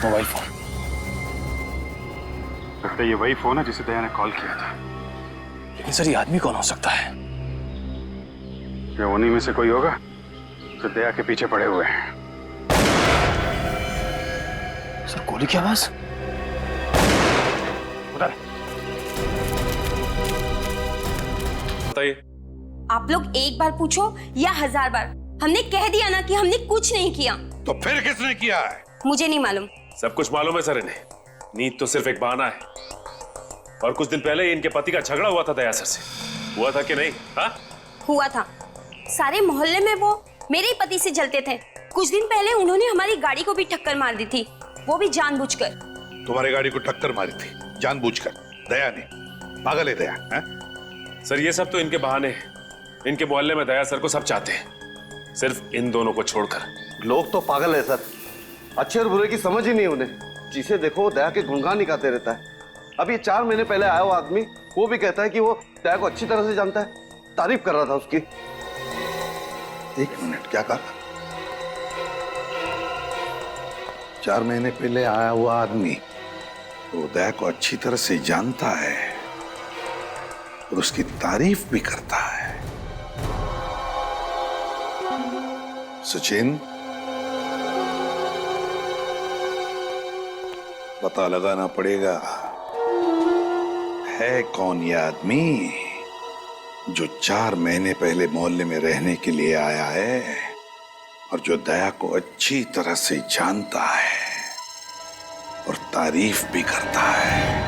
Mobile phone. लगता है ये वही फोन है जिसे दया ने कॉल किया था। लेकिन सर ये आदमी कौन हो सकता है? ये उन्हीं में से कोई होगा जो दया के पीछे पड़े हुए हैं। सर गोली की आवाज। उधर बताइए। आप लोग एक बार पूछो या 1000 बार, हमने कह दिया ना कि हमने कुछ नहीं किया। तो फिर किसने किया है? मुझे नहीं मालूम। सब कुछ मालूम है सर इन्हें। नींद तो सिर्फ एक बहाना है। और कुछ दिन पहले इनके पति का झगड़ा हुआ था दया सर से। हुआ था कि नहीं? हाँ हुआ था। सारे मोहल्ले में वो मेरे ही पति से जलते थे। कुछ दिन पहले उन्होंने हमारी गाड़ी को भी टक्कर मार दी थी, वो भी जानबूझकर। तुम्हारी गाड़ी को टक्कर मारी थी जानबूझकर? दया ने? पागल है दया है? सर ये सब तो इनके बहाने हैं। इनके मोहल्ले में दया सर को सब चाहते हैं, सिर्फ इन दोनों को छोड़कर। लोग तो पागल है सर, अच्छे और बुरे की समझ ही नहीं उन्हें। जिसे देखो दया के गुणगान निकालते रहता है। अब ये 4 महीने पहले आया हुआ आदमी वो भी कहता है कि वो दया को अच्छी तरह से जानता है, तारीफ कर रहा था उसकी। 1 मिनट, क्या कहा? 4 महीने पहले आया हुआ आदमी वो दया को अच्छी तरह से जानता है और उसकी तारीफ भी करता है। सचिन, पता लगाना पड़ेगा है कौन ये आदमी जो 4 महीने पहले मोहल्ले में रहने के लिए आया है और जो दया को अच्छी तरह से जानता है और तारीफ भी करता है।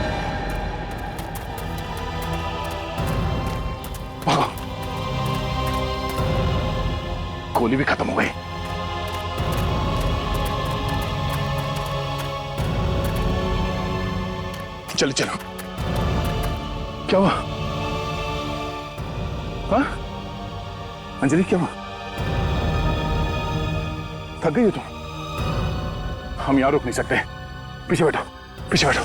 गोली भी खत्म हो गई। चलो चलो। क्या हुआ? हाँ? अंजलि क्या हुआ? थक गई हो तुम? हम यहां रुक नहीं सकते, पीछे बैठो, पीछे बैठो।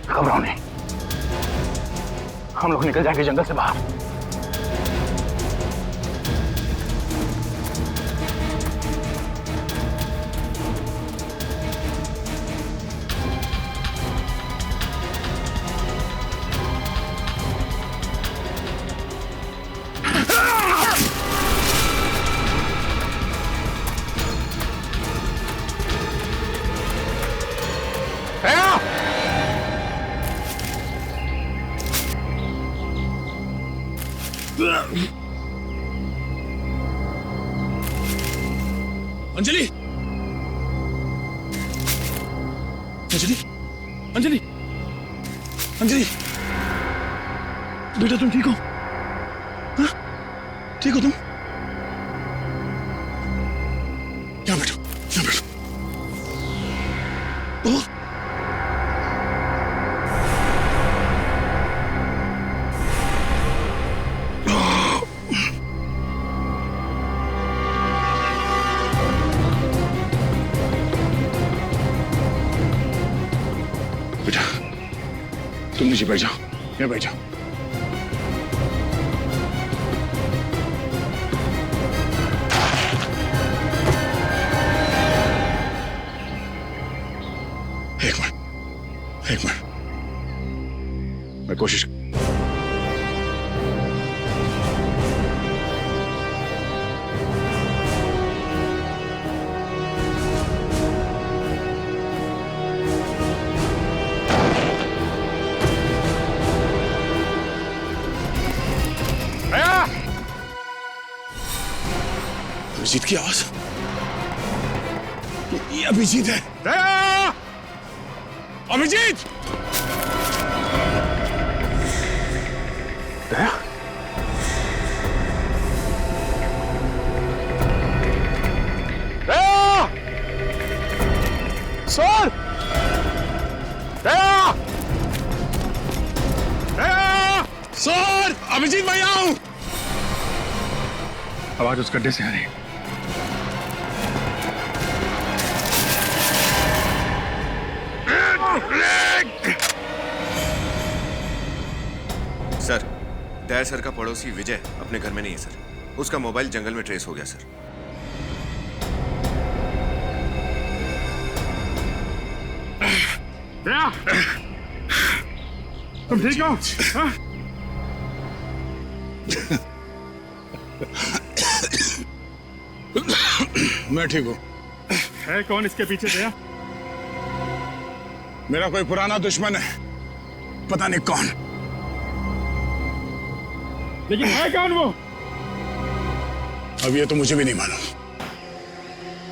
घबराओ नहीं, हम लोग निकल जाएंगे जंगल से बाहर। अंजलि, अंजलि, अंजलि, अंजलि, बेटा तुम ठीक हो? हाँ? ठीक हो तुम? यहाँ बैठो, यहाँ बैठो। ओ, तुम नीचे बैठ जाओ, यहाँ बैठ जाओ। एक मिनट, मैं कोशिश। अभिजीत की आवाज, ये अभिजीत है। दया! अभिजीत! दया? दया! अभिजीत मैं यहाँ हूं। आवाज उस गड्ढे से आ रही है। सर, दया सर का पड़ोसी विजय अपने घर में नहीं है सर। उसका मोबाइल जंगल में ट्रेस हो गया सर। दया, तुम ठीक हो? हाँ? मैं ठीक हूँ। है कौन इसके पीछे दया? मेरा कोई पुराना दुश्मन है, पता नहीं कौन। लेकिन है कौन वो? अब ये तो मुझे भी नहीं मालूम।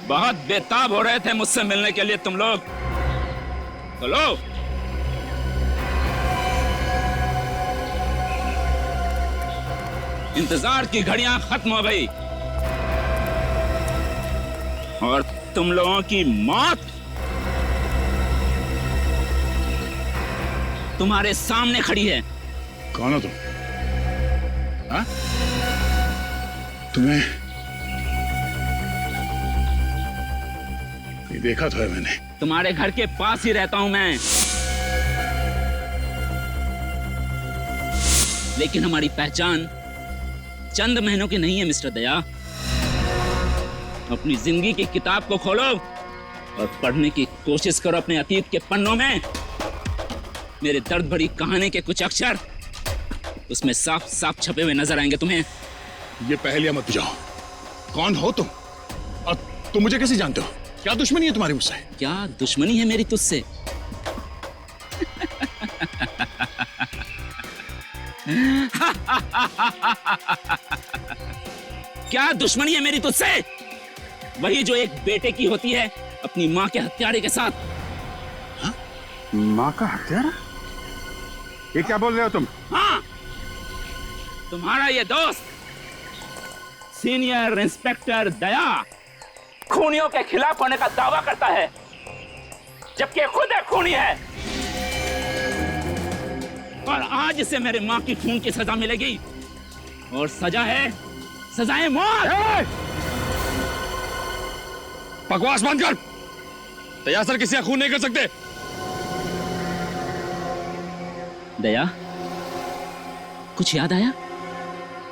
बहुत बेताब हो रहे थे मुझसे मिलने के लिए तुम लोग। तो लो, इंतजार की घड़ियां खत्म हो गई और तुम लोगों की मौत तुम्हारे सामने खड़ी है। कौन हो तुम? हाँ? तुम्हें ये देखा तो है मैंने। तुम्हारे घर के पास ही रहता हूं मैं, लेकिन हमारी पहचान चंद महीनों की नहीं है मिस्टर दया। अपनी जिंदगी की किताब को खोलो और पढ़ने की कोशिश करो अपने अतीत के पन्नों में। मेरे दर्द भरी कहानी के कुछ अक्षर उसमें साफ साफ छपे हुए नजर आएंगे तुम्हें। ये पहेलियां मत बुझाओ। कौन हो तुम और तुम मुझे कैसे जानते हो? क्या दुश्मनी है तुम्हारी मुझसे? क्या दुश्मनी है मेरी तुझसे? क्या दुश्मनी है मेरी तुझसे? वही जो एक बेटे की होती है अपनी माँ के हत्यारे के साथ। हा? माँ का हत्यारा? ये क्या बोल रहे हो तुम? हाँ, तुम्हारा ये दोस्त सीनियर इंस्पेक्टर दया खूनियों के खिलाफ होने का दावा करता है, जबकि खुद एक खूनी है। और आज इसे मेरे माँ की खून की सजा मिलेगी और सजा है सजाए मौत। बकवास बंद कर। दया सर किसी का खून नहीं कर सकते। दया, कुछ याद आया?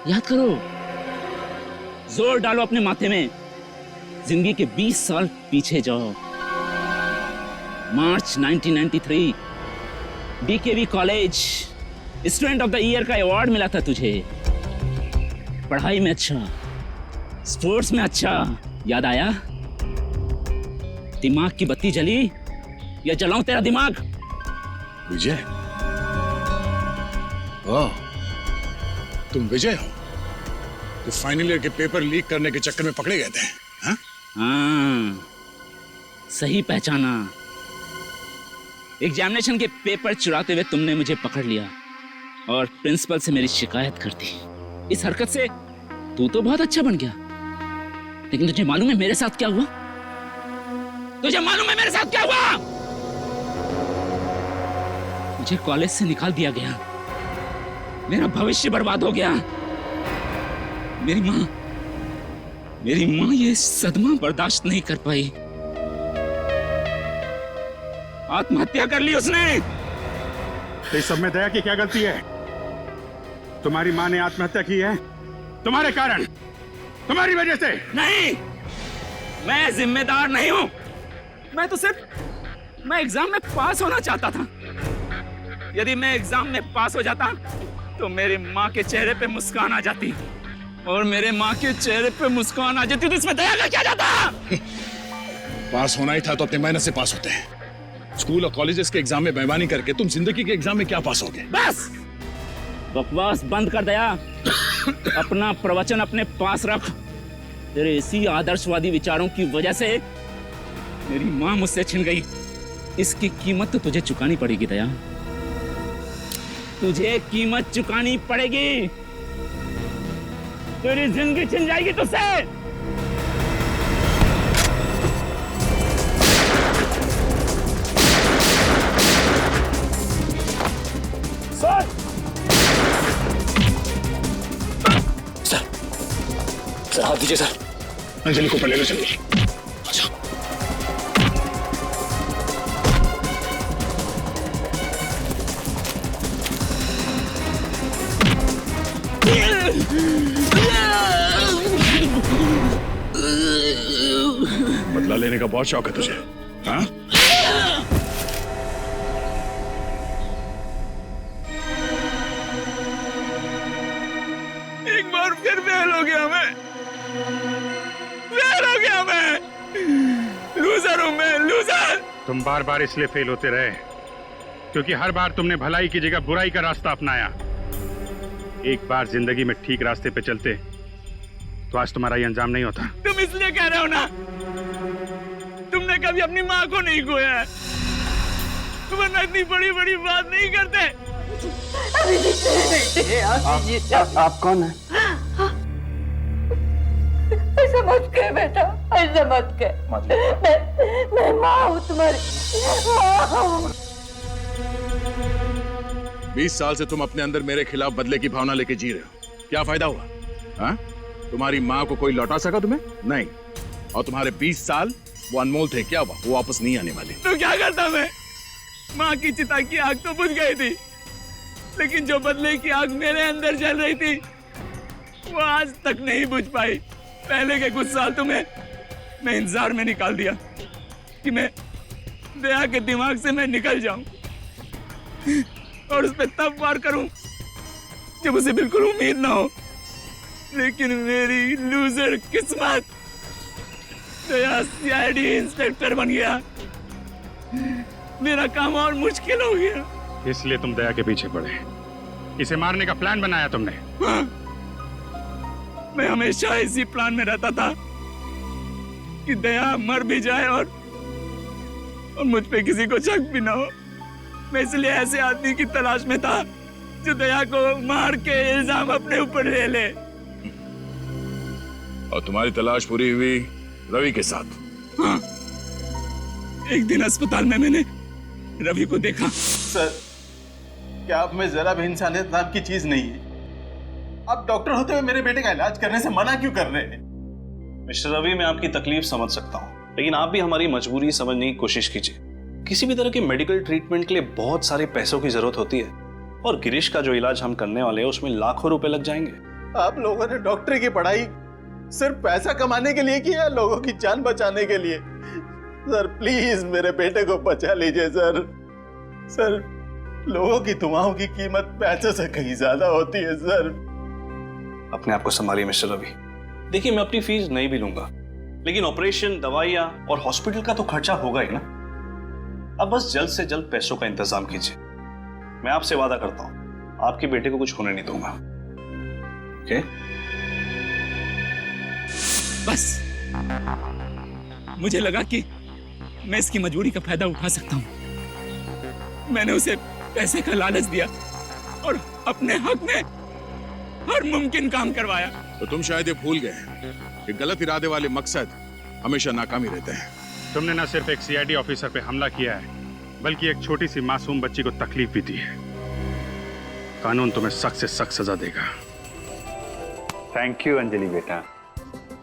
याद करो, जोर डालो अपने माथे में। जिंदगी के 20 साल पीछे जाओ। March 1993, DKV college student of the year का अवार्ड मिला था तुझे। पढ़ाई में अच्छा, स्पोर्ट्स में अच्छा। याद आया? दिमाग की बत्ती जली या जलाऊं तेरा दिमाग? विजय? ओह, तुम विजय हो तो फाइनल ईयर के पेपर लीक करने के चक्कर में पकड़े गए थे? हाँ? हाँ, सही पहचाना। एग्जामिनेशन के पेपर चुराते हुए तुमने मुझे पकड़ लिया और प्रिंसिपल से मेरी शिकायत कर दी। इस हरकत से तू तो बहुत अच्छा बन गया, लेकिन तुझे मालूम है मेरे साथ क्या हुआ? तुझे मालूम है मेरे साथ क्या हुआ? मुझे कॉलेज से निकाल दिया गया, मेरा भविष्य बर्बाद हो गया। मेरी माँ ये सदमा बर्दाश्त नहीं कर पाई, आत्महत्या कर ली उसने। तो इस सब में दया की क्या गलती है? तुम्हारी माँ ने आत्महत्या की है तुम्हारे कारण, तुम्हारी वजह से। नहीं, मैं जिम्मेदार नहीं हूं। मैं तो सिर्फ एग्जाम में पास होना चाहता था। यदि मैं एग्जाम में पास हो जाता तो मेरी माँ के चेहरे पे मुस्कान आ जाती, और मेरे माँ के चेहरे पे मुस्कान आ जाती तो इसमें दया का क्या जाता? पास होना ही था तो अपने मेहनत से पास होते हैं। स्कूल और कॉलेजेस के एग्जाम में बेईमानी करके तुम जिंदगी के एग्जाम में क्या पास होगे? बस बकवास बंद कर दया। अपना प्रवचन अपने पास रख। तेरे इसी आदर्शवादी विचारों की वजह से मेरी माँ मुझसे छिन गई। इसकी कीमत तो तुझे चुकानी पड़ेगी दया, तुझे कीमत चुकानी पड़ेगी। तेरी जिंदगी छिन जाएगी तुझसे। सर, सर हाथ दीजिए सर। अंजलि को ऊपर ले लो जल्दी। अच्छा। बदला लेने का बहुत शौक है तुझे, हाँ? एक बार फिर फेल हो गया मैं, फेल हो गया मैं, लूजर हूं मैं, लूजर। तुम बार बार इसलिए फेल होते रहे क्योंकि हर बार तुमने भलाई की जगह बुराई का रास्ता अपनाया। एक बार जिंदगी में ठीक रास्ते पे चलते तो आज तुम्हारा ये अंजाम नहीं होता। तुम इसलिए कह रहे हो ना, तुमने कभी अपनी माँ को नहीं खोया है, वरना इतनी बड़ी बड़ी बात नहीं करते। आप कौन है? ऐसा मत कह बेटा, ऐसा मत कह। मैं माँ हूँ तुम्हारी, माँ हूँ। 20 साल से तुम अपने अंदर मेरे खिलाफ बदले की भावना लेके जी रहे हो, क्या फायदा हुआ? हाँ? तुम्हारी माँ को कोई लौटा सका तुम्हें? नहीं। और तुम्हारे 20 साल वो अनमोल थे, क्या हुआ? वो वापस नहीं आने वाले। तो क्या करता मैं? माँ की चिता की आग तो बुझ गई थी, लेकिन जो बदले की आग मेरे अंदर जल रही थी वो आज तक नहीं बुझ पाई। पहले के कुछ साल तुम्हें मैं इंतजार में निकाल दिया कि मैं दया के दिमाग से मैं निकल जाऊं और उस पर तब वार करूं जब उसे बिल्कुल उम्मीद ना हो। लेकिन मेरी लूजर किस्मत, दया सीआईडी इंस्पेक्टर बन गया, मेरा काम और मुश्किल हो गया। इसलिए तुम दया के पीछे पड़े, इसे मारने का प्लान बनाया तुमने। हाँ, मैं हमेशा इसी प्लान में रहता था कि दया मर भी जाए और मुझ पे किसी को शक भी ना हो। मैं इसलिए ऐसे आदमी की तलाश में था जो दया को मार के इल्जाम अपने ऊपर ले ले। और तुम्हारी तलाश पूरी हुई रवि के साथ? हाँ, एक दिन अस्पताल में मैंने रवि को देखा। सर, क्या आप में जरा भी इंसानियत नाम की चीज नहीं है? आप डॉक्टर होते हुए मेरे बेटे का इलाज करने से मना क्यों कर रहे हैं? मिस्टर रवि, मैं आपकी तकलीफ समझ सकता हूँ, लेकिन आप भी हमारी मजबूरी समझने की कोशिश कीजिए। किसी भी तरह के मेडिकल ट्रीटमेंट के लिए बहुत सारे पैसों की जरूरत होती है, और गिरीश का जो इलाज हम करने वाले हैं उसमें लाखों रुपए लग जाएंगे। आप लोगों ने डॉक्टरी की पढ़ाई सिर्फ पैसा कमाने के लिए की है, लोगों की जान बचाने के लिए? सर प्लीज मेरे बेटे को बचा लीजिए सर। सर, लोगों की दुआओं की कीमत पैसे से कहीं ज्यादा होती है सर। अपने आप को संभालिए मिस्टर रवि। देखिए, मैं अपनी फीस नहीं भी लूंगा, लेकिन ऑपरेशन, दवाइयां और हॉस्पिटल का तो खर्चा होगा ही ना। अब बस जल्द से जल्द पैसों का इंतजाम कीजिए। मैं आपसे वादा करता हूं, आपके बेटे को कुछ होने नहीं दूंगा। ओके? बस मुझे लगा कि मैं इसकी मजबूरी का फायदा उठा सकता हूं। मैंने उसे पैसे का लालच दिया और अपने हक में हर मुमकिन काम करवाया। तो तुम शायद ये भूल गए कि गलत इरादे वाले मकसद हमेशा नाकामी रहते हैं। तुमने न सिर्फ एक सीआईडी ऑफिसर पे हमला किया है, बल्कि एक छोटी सी मासूम बच्ची को तकलीफ भी दी है। कानून तुम्हें सख्त से सख्त सजा देगा। थैंक यू अंजलि बेटा,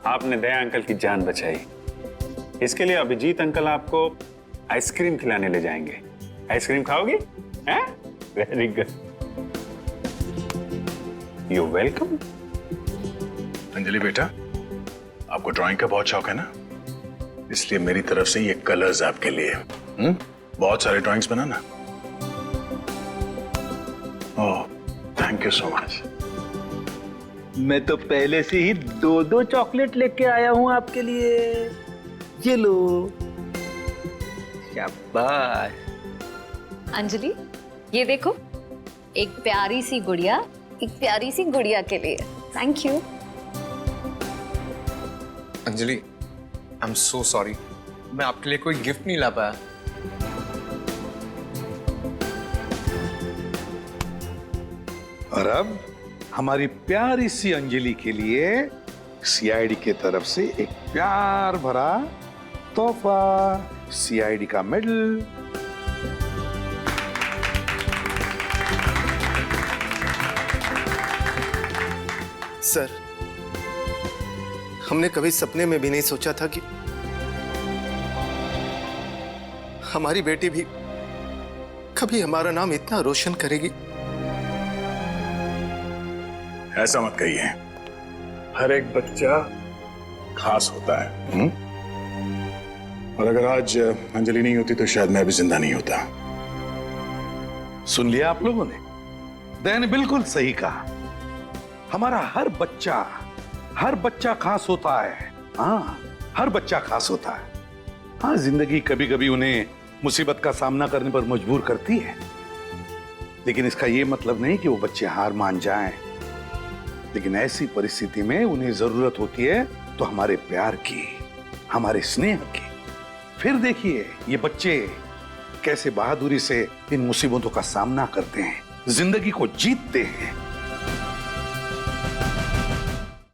आपने दया अंकल की जान बचाई। इसके लिए अभिजीत अंकल आपको आइसक्रीम खिलाने ले जाएंगे। आइसक्रीम खाओगी? हैं? Very good, you welcome. Anjali बेटा, आपको ड्राइंग का बहुत शौक है ना, इसलिए मेरी तरफ से ये कलर्स आपके लिए। बहुत सारे drawings banana. Oh, thank you so much. मैं तो पहले से ही 2-2 चॉकलेट लेके आया हूं आपके लिए। ये लो। शाबाश। अंजलि, ये देखो, एक प्यारी सी गुड़िया, एक प्यारी सी गुड़िया के लिए। Thank you. Anjali, I am so sorry, मैं आपके लिए कोई गिफ्ट नहीं ला पाया। और अब हमारी प्यारी सी अंजलि के लिए सीआईडी की तरफ से एक प्यार भरा तोहफा, सीआईडी का मेडल। सर, हमने कभी सपने में भी नहीं सोचा था कि हमारी बेटी भी कभी हमारा नाम इतना रोशन करेगी। ऐसा मत कहिए, हर एक बच्चा खास होता है। और अगर आज अंजलि नहीं होती तो शायद मैं भी जिंदा नहीं होता। सुन लिया आप लोगों ने? दया ने बिल्कुल सही कहा। हमारा हर बच्चा खास होता है। हाँ, हर बच्चा खास होता है। हाँ, जिंदगी कभी कभी उन्हें मुसीबत का सामना करने पर मजबूर करती है, लेकिन इसका यह मतलब नहीं कि वो बच्चे हार मान जाएं। लेकिन ऐसी परिस्थिति में उन्हें जरूरत होती है तो हमारे प्यार की, हमारे स्नेह की। फिर देखिए ये बच्चे कैसे बहादुरी से इन मुसीबतों का सामना करते हैं, जिंदगी को जीतते हैं।